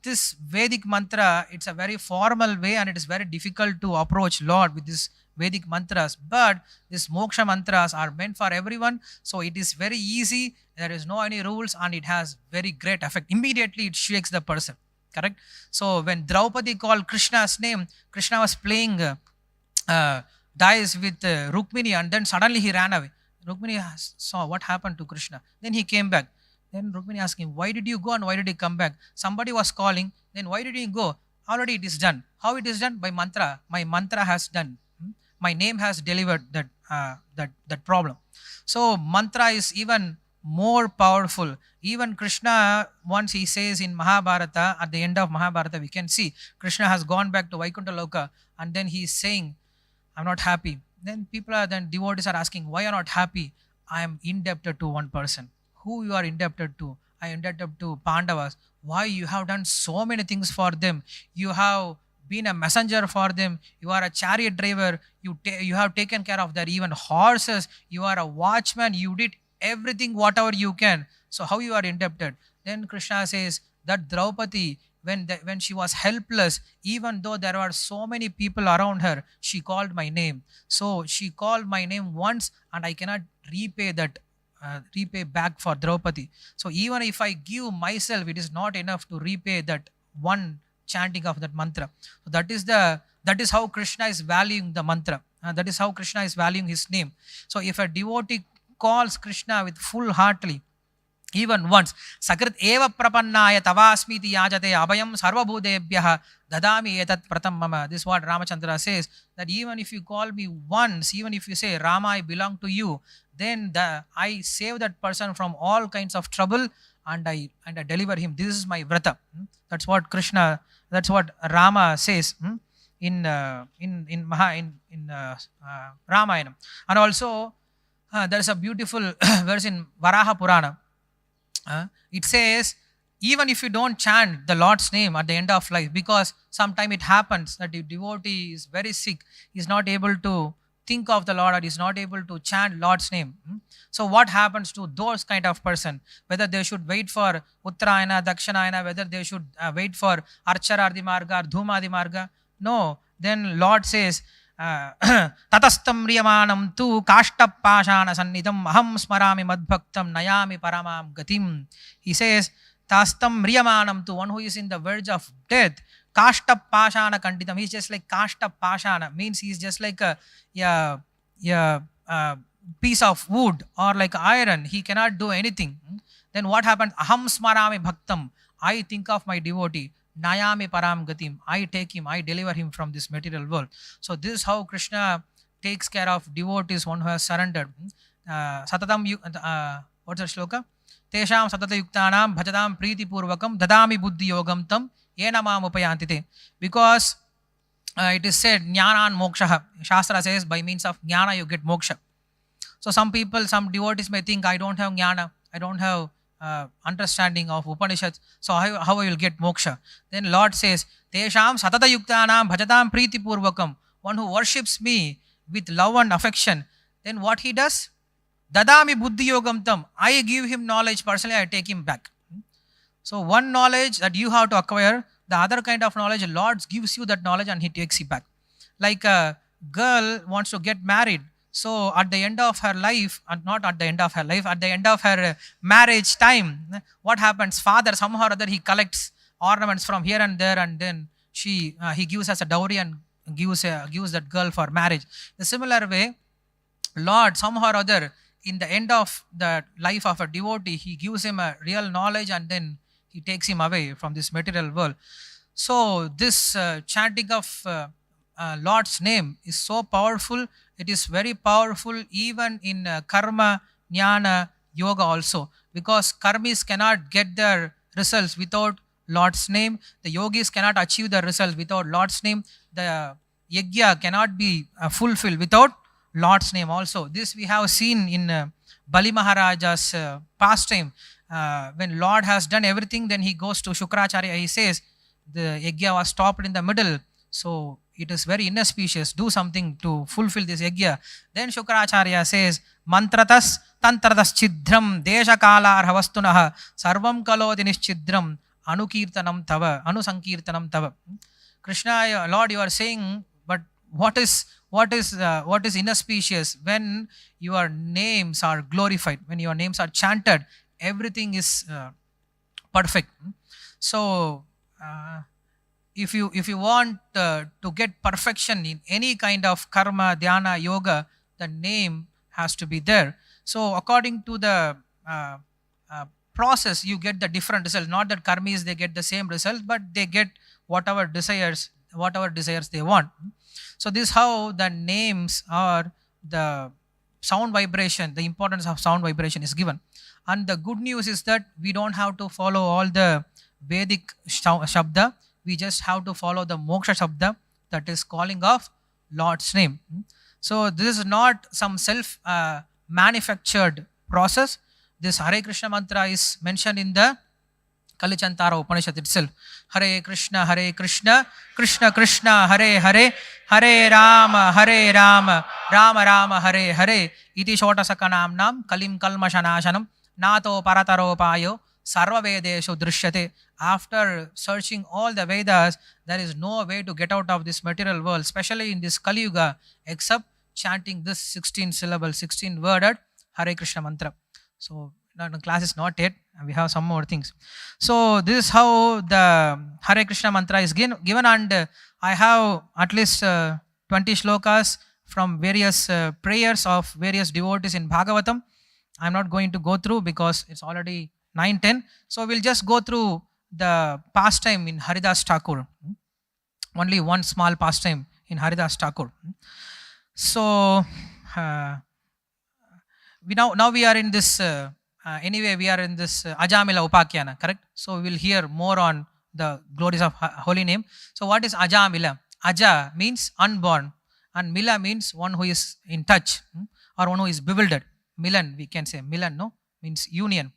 this Vedic mantra, it's a very formal way and it is very difficult to approach Lord with this Vedic mantras. But these moksha mantras are meant for everyone. So it is very easy. There is no any rules and it has very great effect. Immediately it shakes the person, correct? So when Draupadi called Krishna's name, Krishna was playing dice with Rukmini, and then suddenly he ran away. Rukmini saw what happened to Krishna. Then he came back. Then Rukmini asked him, why did you go and why did you come back? Somebody was calling. Then why did you go? Already it is done. How it is done? By mantra. My mantra has done. My name has delivered that problem. So mantra is even more powerful. Even Krishna, once he says in Mahabharata, at the end of Mahabharata, we can see Krishna has gone back to Vaikuntha Loka, and then he is saying, I'm not happy. Then devotees are asking, why are you not happy? I am indebted to one person. Who you are indebted to? I am indebted to Pandavas. Why? You have done so many things for them. You have been a messenger for them. You are a chariot driver. You have taken care of their even horses. You are a watchman. You did everything, whatever you can. So how you are indebted? Then Krishna says that Draupadi, when she was helpless, even though there were so many people around her, she called my name. So she called my name once and I cannot repay back for Draupadi. So even if I give myself, it is not enough to repay that one chanting of that mantra. So that is how Krishna is valuing the mantra. That is how Krishna is valuing his name. So if a devotee calls Krishna with full heartedly, even once, Sakrit eva prapannaya tavasmiti yajate abhayam sarvabhudebhyah dadami etat pratam mama. This is what Ramachandra says, that even if you call me once, even if you say, Rama, I belong to you, then I save that person from all kinds of trouble and I deliver him. This is my vrata. That's what Rama says in Ramayana. And also there is a beautiful verse in Varaha Purana. It says, even if you don't chant the Lord's name at the end of life, because sometime it happens that the devotee is very sick, he is not able to think of the Lord or is not able to chant Lord's name. So what happens to those kind of person? Whether they should wait for Uttarayana, Dakshinayana, whether they should wait for Archaradi Marga or Dhumadi Marga? No. Then Lord says, Tatastam riyamanam tu kashtapashana sannidam aham smarami madbhaktam nayami paramam gatim. He says, Tastam riyamanam tu, one who is in the verge of death, kashtapashana kanditam. He's just like kashtapashana, means he's just like a piece of wood or like iron. He cannot do anything. Then what happens? Aham smarami bhaktam. I think of my devotee. Nayami param gatim. I take him, I deliver him from this material world. So this is how Krishna takes care of devotees, one who has surrendered. Satatam, what's the shloka? Tesham satata yuktanam bhajadam priti purvakam dadami buddhi yogam tam yena mam upayantite. Because it is said, jnana and moksha. Shastra says by means of jnana you get moksha. So some people, some devotees may think, I don't have jnana, I don't have understanding of Upanishads, so how I will get moksha? Then Lord says, Tesham satata yuktanam bhajatam priti purvakam. One who worships me with love and affection, then what he does? Dadami buddhi yogam tam. I give him knowledge personally, I take him back. So one knowledge that you have to acquire, the other kind of knowledge, Lord gives you that knowledge and he takes you back. Like a girl wants to get married. So at the end of her life, and not at the end of her life, at the end of her marriage time, what happens? Father somehow or other he collects ornaments from here and there, and then he gives as a dowry and gives that girl for marriage. The similar way, Lord somehow or other, in the end of the life of a devotee, he gives him a real knowledge and then he takes him away from this material world. So this chanting of Lord's name is so powerful. It is very powerful even in karma, jnana, yoga also, because karmis cannot get their results without Lord's name. The yogis cannot achieve the results without Lord's name. The yajna cannot be fulfilled without Lord's name also. This we have seen in Bali Maharaja's pastime. When Lord has done everything, then he goes to Shukracharya. He says the yajna was stopped in the middle, so it is very inauspicious. Do something to fulfill this yajna. Then Shukracharya says, Mantratas tantratas chidram desha kalar havastunah sarvam kalodi nischidram anukirtanam tava anusankirtanam tava. Krishna, Lord, you are saying, but what is inauspicious? When your names are glorified, when your names are chanted, everything is perfect. So if you want to get perfection in any kind of karma, dhyana, yoga, the name has to be there. So according to the process, you get the different results. Not that karmis they get the same results, but they get whatever desires they want. So this is how the names or the sound vibration, the importance of sound vibration is given. And the good news is that we don't have to follow all the Vedic shabda. We just have to follow the moksha shabda, that is calling of Lord's name. So this is not some self manufactured process. This Hare Krishna mantra is mentioned in the Kalichantara Upanishad itself. Hare Krishna, Krishna Krishna, Hare Hare, Hare Rama, Rama Rama, Hare Hare. Iti shota sakanamnam kalim kalmashanashanam nato parataropayo sarva vedeshu drishyate. After searching all the Vedas, there is no way to get out of this material world, especially in this Kali Yuga, except chanting this 16 syllable, 16 worded Hare Krishna mantra. So the class is not yet, we have some more things. So this is how the Hare Krishna mantra is given, and I have at least 20 shlokas from various prayers of various devotees in Bhagavatam. I am not going to go through because it's already 9:10. So we'll just go through the pastime in Haridas Thakur. Only one small pastime in Haridas Thakur. So now we are in this anyway, we are in this Ajamila Upakyana, correct? So we will hear more on the glories of holy name. So what is Ajamila? Aja means unborn, and Mila means one who is in touch, or one who is bewildered. Milan, we can say. Milan, no? Means union.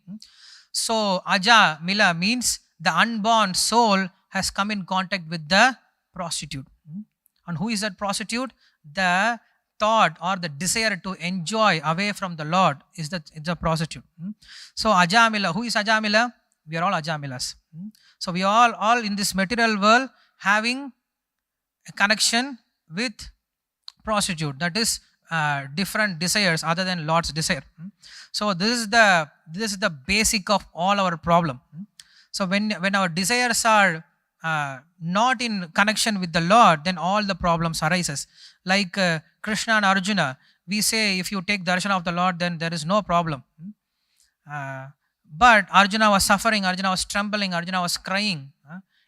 So Aja Mila means the unborn soul has come in contact with the prostitute. And who is that prostitute? The thought or the desire to enjoy away from the Lord is the prostitute. So Ajamila, who is Ajamila? We are all Ajamilas. So we are all in this material world having a connection with prostitute, that is different desires other than Lord's desire. So this is the basic of all our problem. So when our desires are not in connection with the Lord, then all the problems arises. Like Krishna and Arjuna, we say if you take darshan of the Lord, then there is no problem. But Arjuna was suffering, Arjuna was trembling, Arjuna was crying.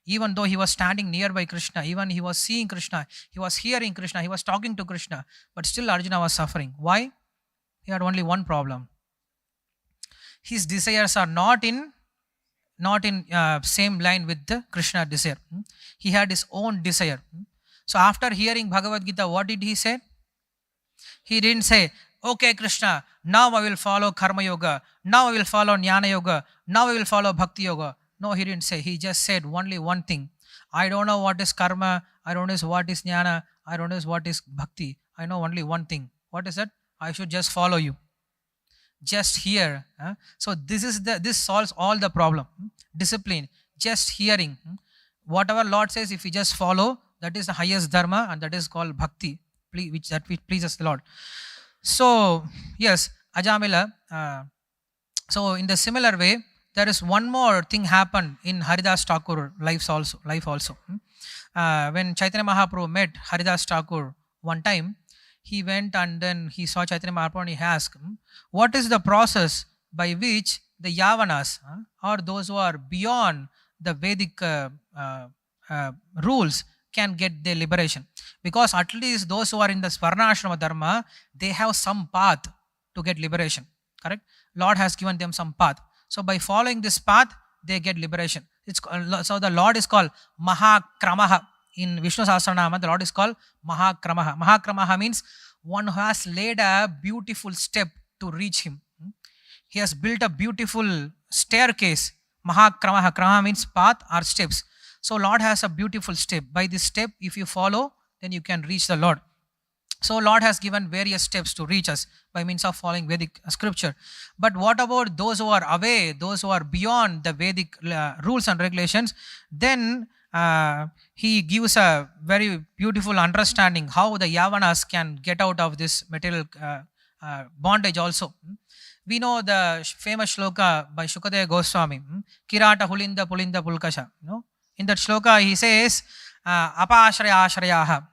Even though he was standing nearby Krishna, even he was seeing Krishna, he was hearing Krishna, he was talking to Krishna, but still Arjuna was suffering. Why? He had only one problem. His desires are not in same line with the Krishna desire. He had his own desire. So after hearing Bhagavad Gita, what did he say? He didn't say, Okay, Krishna, now I will follow Karma Yoga. Now I will follow Jnana Yoga. Now I will follow Bhakti Yoga. No, he didn't say. He just said only one thing. I don't know what is Karma. I don't know what is Jnana. I don't know what is Bhakti. I know only one thing. What is it? I should just follow you. Just hear. So this solves all the problem. Discipline. Just hearing. Whatever Lord says, if we just follow, that is the highest dharma, and that is called bhakti, which pleases the Lord. So yes, Ajamila. So in the similar way, there is one more thing happened in Haridas Thakur life also. When Chaitanya Mahaprabhu met Haridas Thakur one time, he went and then he saw Chaitanya Mahaprabhu and he asked, what is the process by which the Yavanas or those who are beyond the Vedic rules can get their liberation? Because at least those who are in the Svarnashrama Dharma, they have some path to get liberation. Correct? Lord has given them some path. So by following this path, they get liberation. So the Lord is called Mahakramaha. In Vishnu Sahasranama, the Lord is called Mahakramaha. Mahakramaha means one who has laid a beautiful step to reach him. He has built a beautiful staircase. Mahakramaha. Kramaha means path or steps. So Lord has a beautiful step. By this step, if you follow, then you can reach the Lord. So Lord has given various steps to reach us by means of following Vedic scripture. But what about those who are away, those who are beyond the Vedic rules and regulations? Then he gives a very beautiful understanding how the Yavanas can get out of this material bondage also. We know the famous shloka by Shukadeva Goswami, Kirata Hulinda Pulinda Pulkasha. In that shloka he says, Apashraya Ashrayaha.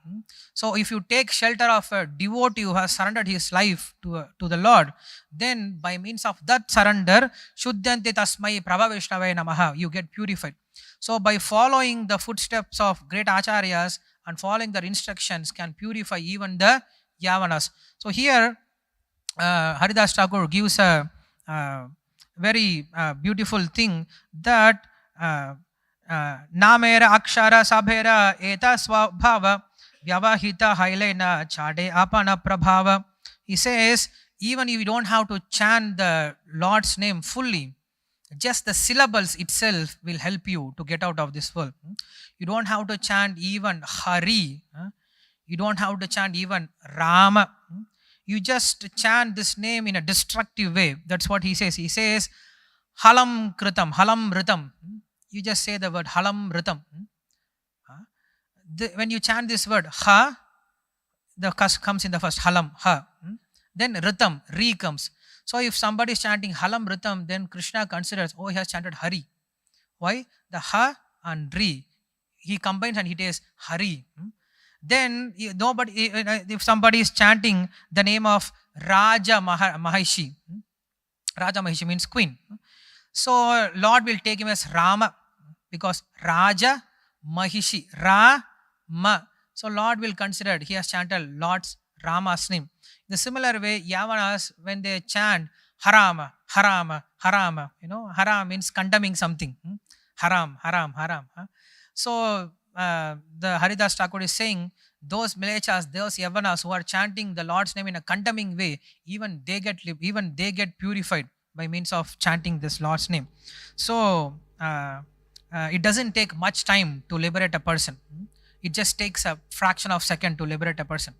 So if you take shelter of a devotee who has surrendered his life to the Lord, then by means of that surrender, Shuddhante Tasmai Prabhavishnavaya Namaha, you get purified. So by following the footsteps of great acharyas and following their instructions can purify even the Yavanas. So here Haridas Thakur gives a very beautiful thing that Namera Akshara Sabhera Eta Swabhava Vyavahita Hailena Chade Apana Prabhava. He says, even if you don't have to chant the Lord's name fully, just the syllables itself will help you to get out of this world. You don't have to chant even Hari. You don't have to chant even Rama. You just chant this name in a destructive way. That's what he says. He says, Halam Kritam, Halam Ritam. You just say the word Halam Ritam. When you chant this word, Ha, the kas comes in the first, Halam, Ha. Then Ritam, Re comes. So if somebody is chanting Halam Ritam, then Krishna considers, oh, he has chanted Hari. Why? The Ha and Re. He combines and he says Hari. Then if somebody is chanting the name of Raja Mahishi, Raja Mahishi means queen. So Lord will take him as Rama, because Raja Mahishi, Rama. So Lord will consider he has chanted Lord's Rama's name. In the similar way, Yavanas, when they chant Harama, Harama, Harama, Haram means condemning something. Haram, Haram, Haram. So the Haridas Thakur is saying, those Milechas, those Yavanas who are chanting the Lord's name in a condemning way, even they get purified by means of chanting this Lord's name. So it doesn't take much time to liberate a person. It just takes a fraction of a second to liberate a person.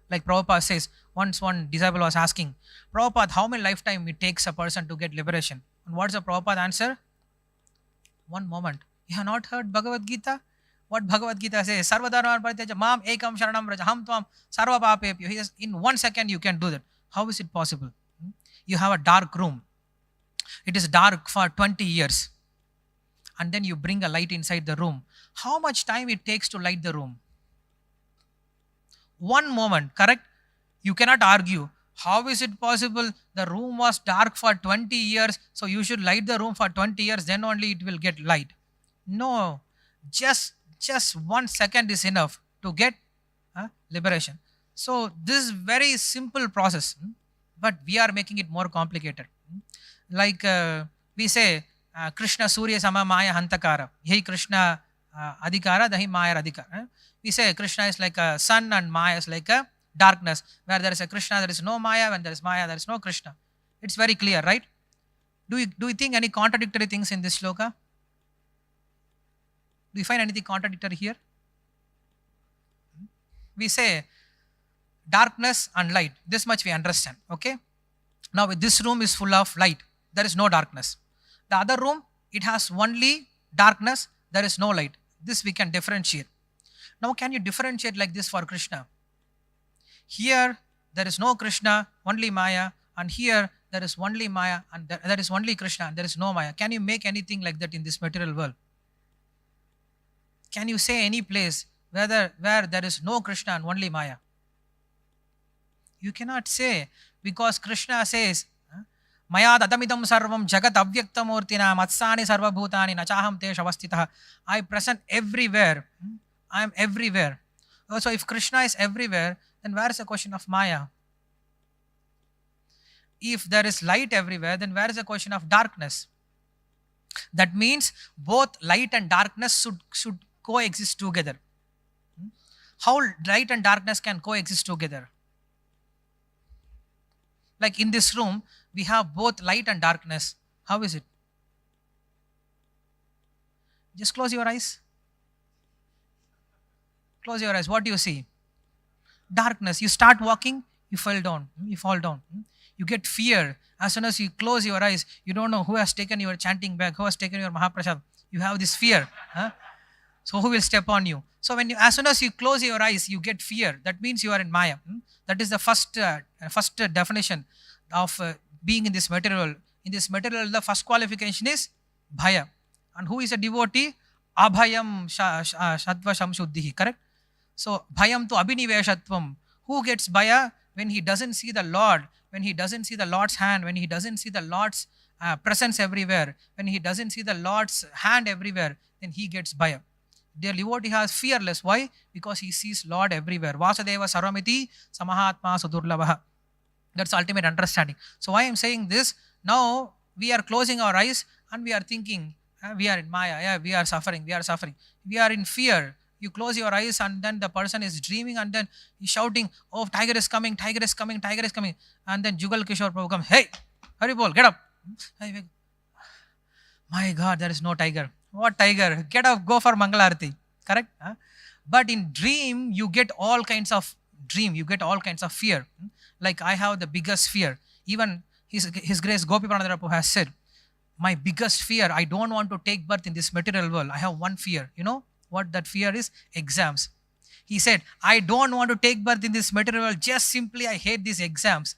Like Prabhupada says, once one disciple was asking, Prabhupada, how many lifetime it takes a person to get liberation? And what's the Prabhupada answer? One moment. You have not heard Bhagavad Gita? What Bhagavad Gita says, Sarva dharma parityaja mam ekam sharanam vraja ham tvam sarva papepyo. He says, in 1 second you can do that. How is it possible? You have a dark room. It is dark for 20 years. And then you bring a light inside the room. How much time it takes to light the room? 1 moment, correct? You cannot argue. How is it possible? The room was dark for 20 years, so you should light the room for 20 years, then only it will get light. No, just 1 second is enough to get liberation. So this is very simple process, but we are making it more complicated. Like we say, Krishna Surya Sama Maya Hantakara. Hey Krishna Adhikara, Dahi Maya Adhikara. We say Krishna is like a sun and Maya is like a darkness. Where there is a Krishna, there is no Maya. When there is Maya, there is no Krishna. It's very clear, right? Do you think any contradictory things in this shloka? Do you find anything contradictory here? We say darkness and light. This much we understand. Okay. Now this room is full of light. There is no darkness. The other room, it has only darkness. There is no light. This we can differentiate. Now can you differentiate like this for Krishna? Here there is no Krishna, only Maya, and here there is only Maya and there is only Krishna and there is no Maya. Can you make anything like that in this material world? Can you say any place where there is no Krishna and only Maya? You cannot say, because Krishna says, Maya dadamidam sarvam jagat avyaktamurtina matsani sarvabhutani nachaham te shavastitah. I present everywhere. I am everywhere. So if Krishna is everywhere, then where is the question of Maya? If there is light everywhere, then where is the question of darkness? That means both light and darkness should coexist together. How light and darkness can coexist together? Like in this room, we have both light and darkness. How is it? Just close your eyes. Close your eyes. What do you see? Darkness. You start walking, you fall down. You fall down. You get fear. As soon as you close your eyes, you don't know who has taken your chanting bag, who has taken your Mahaprasad. You have this fear. So who will step on you? So as soon as you close your eyes, you get fear. That means you are in Maya. That is the first definition of being in this material. In this material, the first qualification is Bhaya. And who is a devotee? Abhayam Shadva Shamshuddhihi. Correct? So Bhayam to Abhiniveshatvam. Who gets Bhaya? When he doesn't see the Lord, when he doesn't see the Lord's hand, when he doesn't see the Lord's presence everywhere, when he doesn't see the Lord's hand everywhere, then he gets Bhaya. Their devotee has fearless. Why? Because he sees Lord everywhere. Vasudeva Sarvamiti Samahatma Sudurlavaha. That's ultimate understanding. So why I'm saying this, now we are closing our eyes and we are thinking, we are in Maya, we are suffering. We are in fear. You close your eyes and then the person is dreaming and then he's shouting, oh, tiger is coming. And then Jugal Kishore Prabhu comes, hey, Haribol, get up. My God, there is no tiger. What tiger? Get up, go for Mangalarti. Correct? But in dream, you get all kinds of fear. Like I have the biggest fear. Even His Grace Gopi Pranadhara Prabhu has said, my biggest fear, I don't want to take birth in this material world. I have one fear. You know what that fear is? Exams. He said, I don't want to take birth in this material world. Just simply, I hate these exams.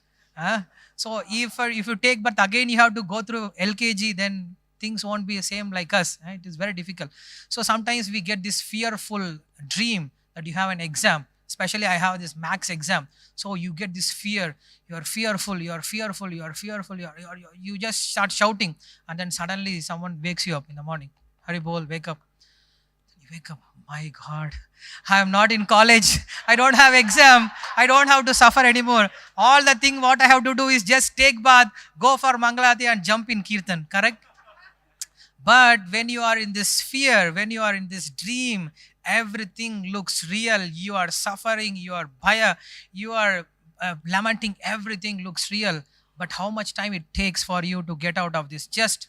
So if you take birth again, you have to go through LKG, then things won't be the same like us. It is very difficult. So sometimes we get this fearful dream that you have an exam. Especially I have this max exam. So you get this fear. You are fearful. You just start shouting. And then suddenly someone wakes you up in the morning. Haribol, wake up. You wake up. My God, I am not in college. I don't have exam. I don't have to suffer anymore. All the thing what I have to do is just take bath, go for Mangalati and jump in Kirtan. Correct? But when you are in this fear, when you are in this dream, everything looks real. You are suffering, you are bhaya, you are lamenting, everything looks real. But how much time it takes for you to get out of this? Just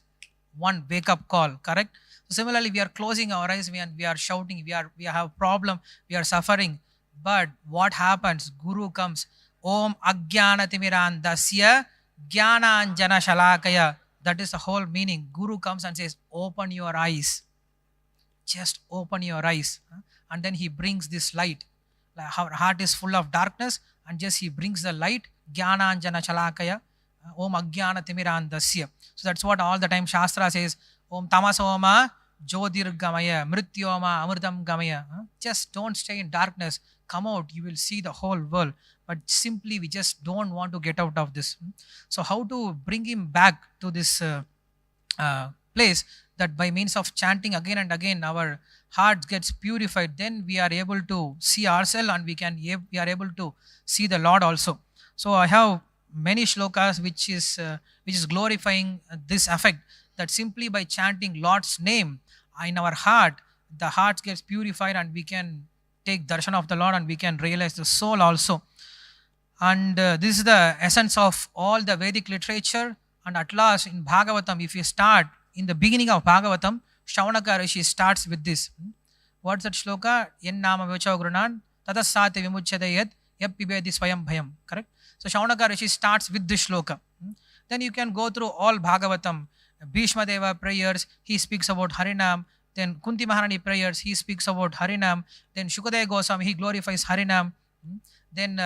one wake-up call, correct? So similarly, we are closing our eyes and we are shouting, we have problem, we are suffering. But what happens? Guru comes. Om Ajnana Timirandasya Jnana Anjana Shalakaya. That is the whole meaning. Guru comes and says, open your eyes. Just open your eyes. And then he brings this light. Our heart is full of darkness and just he brings the light. Jnana Anjana Shalakaya. Om Ajnana Timirandasya. So that's what all the time Shastra says. Om Tamasoma Jyotirgamaya Mrityoma Amritam Gamaya. Just don't stay in darkness. Come out. You will see the whole world. But simply we just don't want to get out of this. So how to bring him back to this place, that by means of chanting again and again our heart gets purified, then we are able to see ourselves and we are able to see the Lord also. So I have many shlokas which is glorifying this effect, that simply by chanting Lord's name in our heart, the heart gets purified and we can take darshan of the Lord and we can realize the soul also. And this is the essence of all the Vedic literature. And at last in Bhagavatam, if you start in the beginning of Bhagavatam, Shaunaka Rishi starts with this. What's that shloka? Yen nama vivacha grunan tatasate vimuchyate yat yap pibedi swayam bhayam. Correct? So Shaunaka Rishi starts with this shloka. Then you can go through all Bhagavatam. Bhishma Deva prayers, he speaks about Harinam. Then Kunti Maharani prayers, he speaks about Harinam. Then Shukadeva Goswami, he glorifies Harinam. Then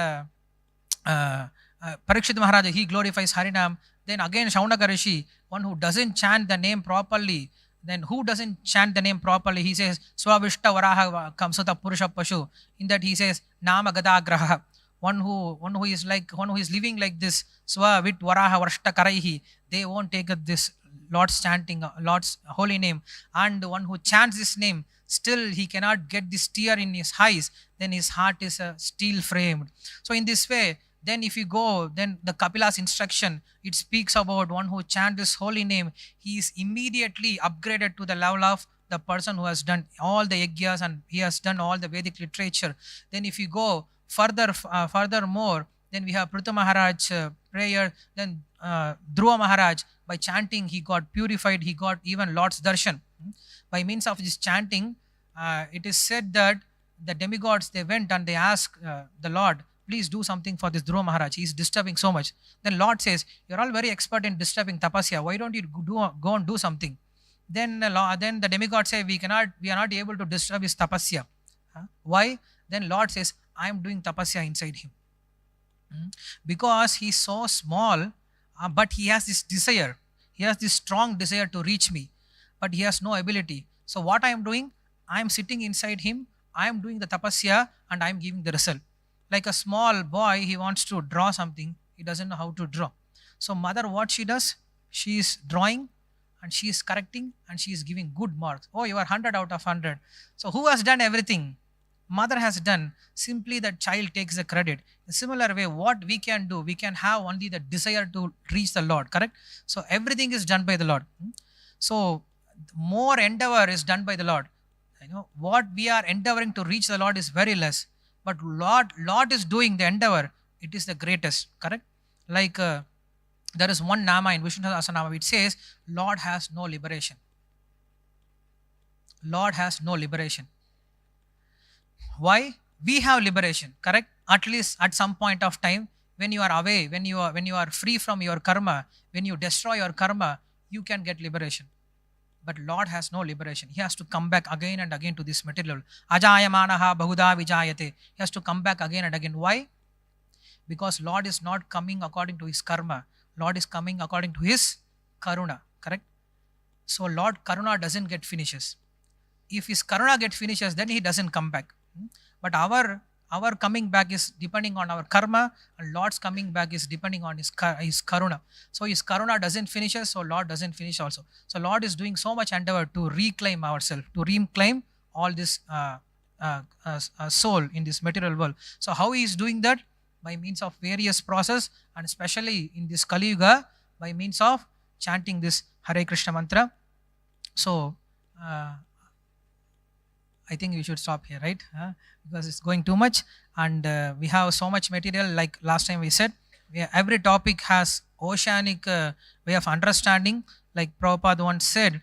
Parikshit Maharaja, he glorifies Harinam. Then again Shaunaka Rishi, one who doesn't chant the name properly. Then who doesn't chant the name properly? He says Swavishta Varaha Kamsata Purusha Pashu. In that he says Nama Gadagraha. One who is living like this Swavit Varaha Varshta Karaihi. They won't take up this Lord's chanting, Lord's holy name. And one who chants this name, still he cannot get this tear in his eyes, then his heart is steel framed. So in this way, then if you go, then the Kapila's instruction, it speaks about one who chants this holy name, he is immediately upgraded to the level of the person who has done all the yajnas and he has done all the Vedic literature. Then if you go furthermore, then we have Prithu Maharaj prayer, then Dhruva Maharaj, by chanting he got purified, he got even Lord's darshan. By means of this chanting, it is said that the demigods, they went and they asked the Lord, please do something for this Dhruva Maharaj, he is disturbing so much. Then Lord says, you're all very expert in disturbing tapasya, why don't you go and do something? Then the demigods say, we are not able to disturb his tapasya. Why? Then Lord says, I am doing tapasya inside him. Because he is so small, but he has this desire, he has this strong desire to reach me, but he has no ability. So what I am doing, I am sitting inside him, I am doing the tapasya and I am giving the result. Like a small boy, he wants to draw something, he doesn't know how to draw. So mother, what she does, she is drawing and she is correcting and she is giving good marks. Oh, you are 100 out of 100. So who has done everything? Mother has done. Simply the child takes the credit. In a similar way, what we can do, we can have only the desire to reach the Lord, correct? So everything is done by the Lord. So more endeavor is done by the Lord. What we are endeavoring to reach the Lord is very less, but Lord is doing the endeavor, it is the greatest, correct? Like there is one nama in Vishnu Sahasranama, it says Lord has no liberation. Lord has no liberation. Why? We have liberation, correct? At least at some point of time, when you are away, when you are free from your karma, when you destroy your karma, you can get liberation. But Lord has no liberation. He has to come back again and again to this material. Ajayamanaha bahuda vijayate. He has to come back again and again. Why? Because Lord is not coming according to his karma. Lord is coming according to his karuna, correct? So Lord karuna doesn't get finishes. If his karuna get finishes, then he doesn't come back. But our coming back is depending on our karma, and Lord's coming back is depending on his karuna. So his karuna doesn't finish us, so Lord doesn't finish also. So Lord is doing so much endeavor to reclaim ourselves, to reclaim all this soul in this material world. So how he is doing that? By means of various process, and especially in this Kali Yuga, by means of chanting this Hare Krishna mantra. So I think we should stop here, right? Because it's going too much, and we have so much material. Like last time we said, every topic has oceanic way of understanding. Like Prabhupada once said,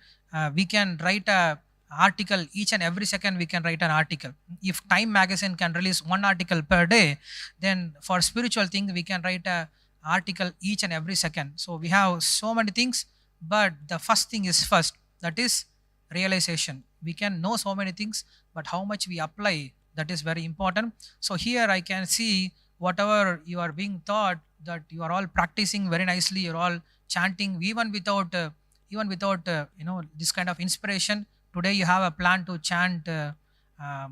we can write a article each and every second. We can write an article. If Time magazine can release one article per day, then for spiritual thing we can write a article each and every second. So we have so many things, but the first thing is first. That is realization. We can know so many things, but how much we apply, that is very important. So here I can see whatever you are being taught, that you are all practicing very nicely. You're all chanting even without this kind of inspiration. Today you have a plan to chant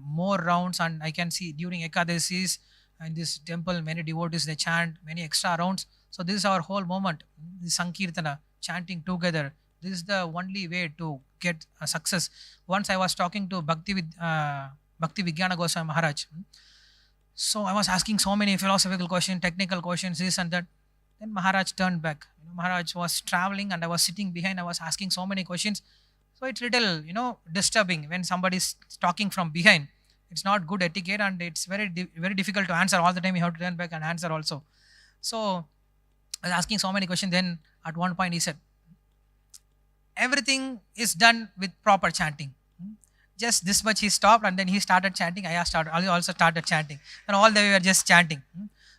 more rounds, and I can see during Ekadasis in this temple many devotees, they chant many extra rounds. So this is our whole moment, this Sankirtana, chanting together. This is the only way to get a success. Once I was talking to Bhakti Vigyana Goswami Maharaj. So I was asking so many philosophical questions, technical questions, this and that. Then Maharaj turned back. Maharaj was traveling and I was sitting behind. I was asking so many questions. So it's little, disturbing when somebody is talking from behind. It's not good etiquette, and it's very difficult to answer all the time. You have to turn back and answer also. So I was asking so many questions. Then at one point he said, everything is done with proper chanting. Just this much he stopped, and then he started chanting. I also started chanting, and all the way we were just chanting.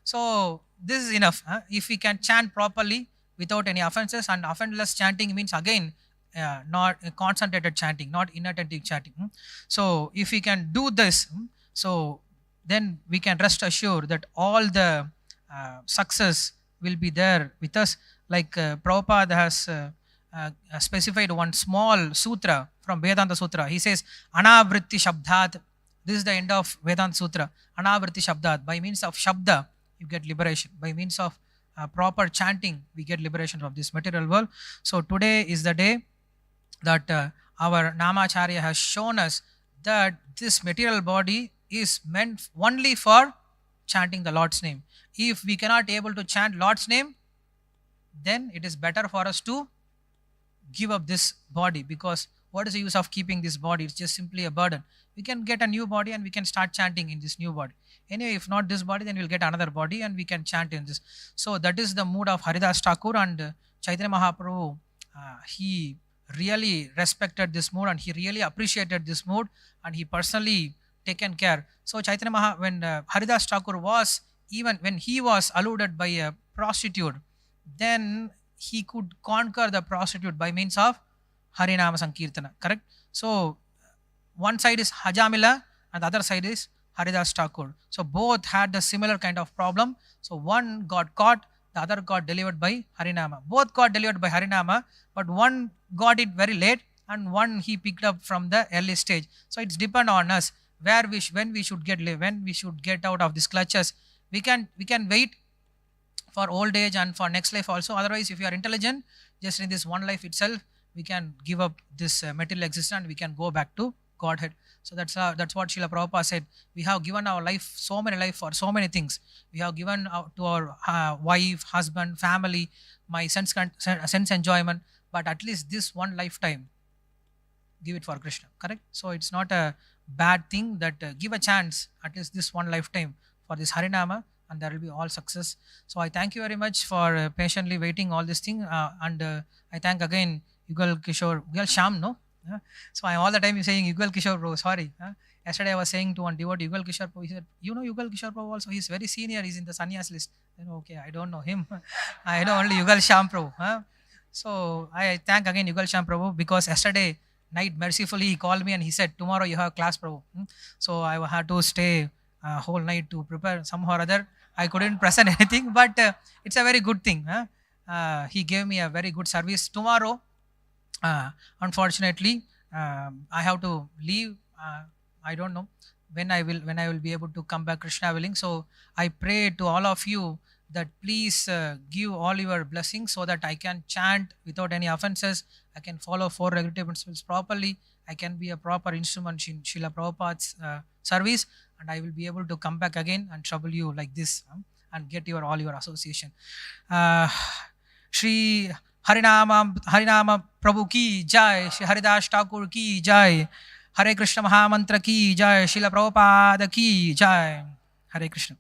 So this is enough. If we can chant properly without any offenses, and offenseless chanting means again not concentrated chanting, not inattentive chanting. So if we can do this, so then we can rest assured that all the success will be there with us. Like Prabhupada has specified one small sutra from Vedanta Sutra. He says, Anavritti Shabdat. This is the end of Vedanta Sutra. Anavritti Shabdat. By means of Shabda, you get liberation. By means of proper chanting, we get liberation from this material world. So today is the day that our Namacharya has shown us that this material body is meant only for chanting the Lord's name. If we cannot able to chant Lord's name, then it is better for us to give up this body, because what is the use of keeping this body? It's just simply a burden. We can get a new body and we can start chanting in this new body. Anyway, if not this body, then we'll get another body and we can chant in this. So that is the mood of Haridas Thakur, and Chaitanya Mahaprabhu. He really respected this mood and he really appreciated this mood, and he personally taken care. So Chaitanya when Haridas Thakur was, even when he was alluded by a prostitute, then he could conquer the prostitute by means of Harinama Sankirtana, correct? So one side is Hajamila and the other side is Haridas Thakur. So both had the similar kind of problem. So one got caught, the other got delivered by Harinama. Both got delivered by Harinama, but one got it very late and one he picked up from the early stage. So it's depend on us where when we should get out of these clutches. We can wait for old age and for next life also. Otherwise, if you are intelligent, just in this one life itself, we can give up this material existence and we can go back to Godhead. So that's what Srila Prabhupada said. We have given our life, so many life for so many things. We have given out to our wife, husband, family, my sense enjoyment, but at least this one lifetime, give it for Krishna, correct? So it's not a bad thing that give a chance at least this one lifetime for this Harinama, and there will be all success. So I thank you very much for patiently waiting all this thing, and I thank again Yugal Kishore, Yugal Sham, no? So I all the time saying Yugal Kishore bro, sorry. Yesterday I was saying to one devotee, Yugal Kishore bro, he said, you know Yugal Kishore bro also, he's very senior, he's in the sannyas list. Then okay, I don't know him. I know only Yugal Sham bro. So I thank again Yugal Sham Prabhu, because yesterday night mercifully he called me and he said, tomorrow you have class Prabhu. So I had to stay whole night to prepare somehow or other. I couldn't present anything, but it's a very good thing. He gave me a very good service. Tomorrow, unfortunately, I have to leave. I don't know when I will be able to come back, Krishna willing. So I pray to all of you that please give all your blessings so that I can chant without any offenses. I can follow 4 regulative principles properly. I can be a proper instrument in Srila Prabhupada's service, and I will be able to come back again and trouble you like this and get all your association. Shri Harinama Prabhu ki jai, Shri Haridas Thakur ki jai, Hare Krishna Mahamantra ki jai, Srila Prabhupada ki jai. Hare Krishna.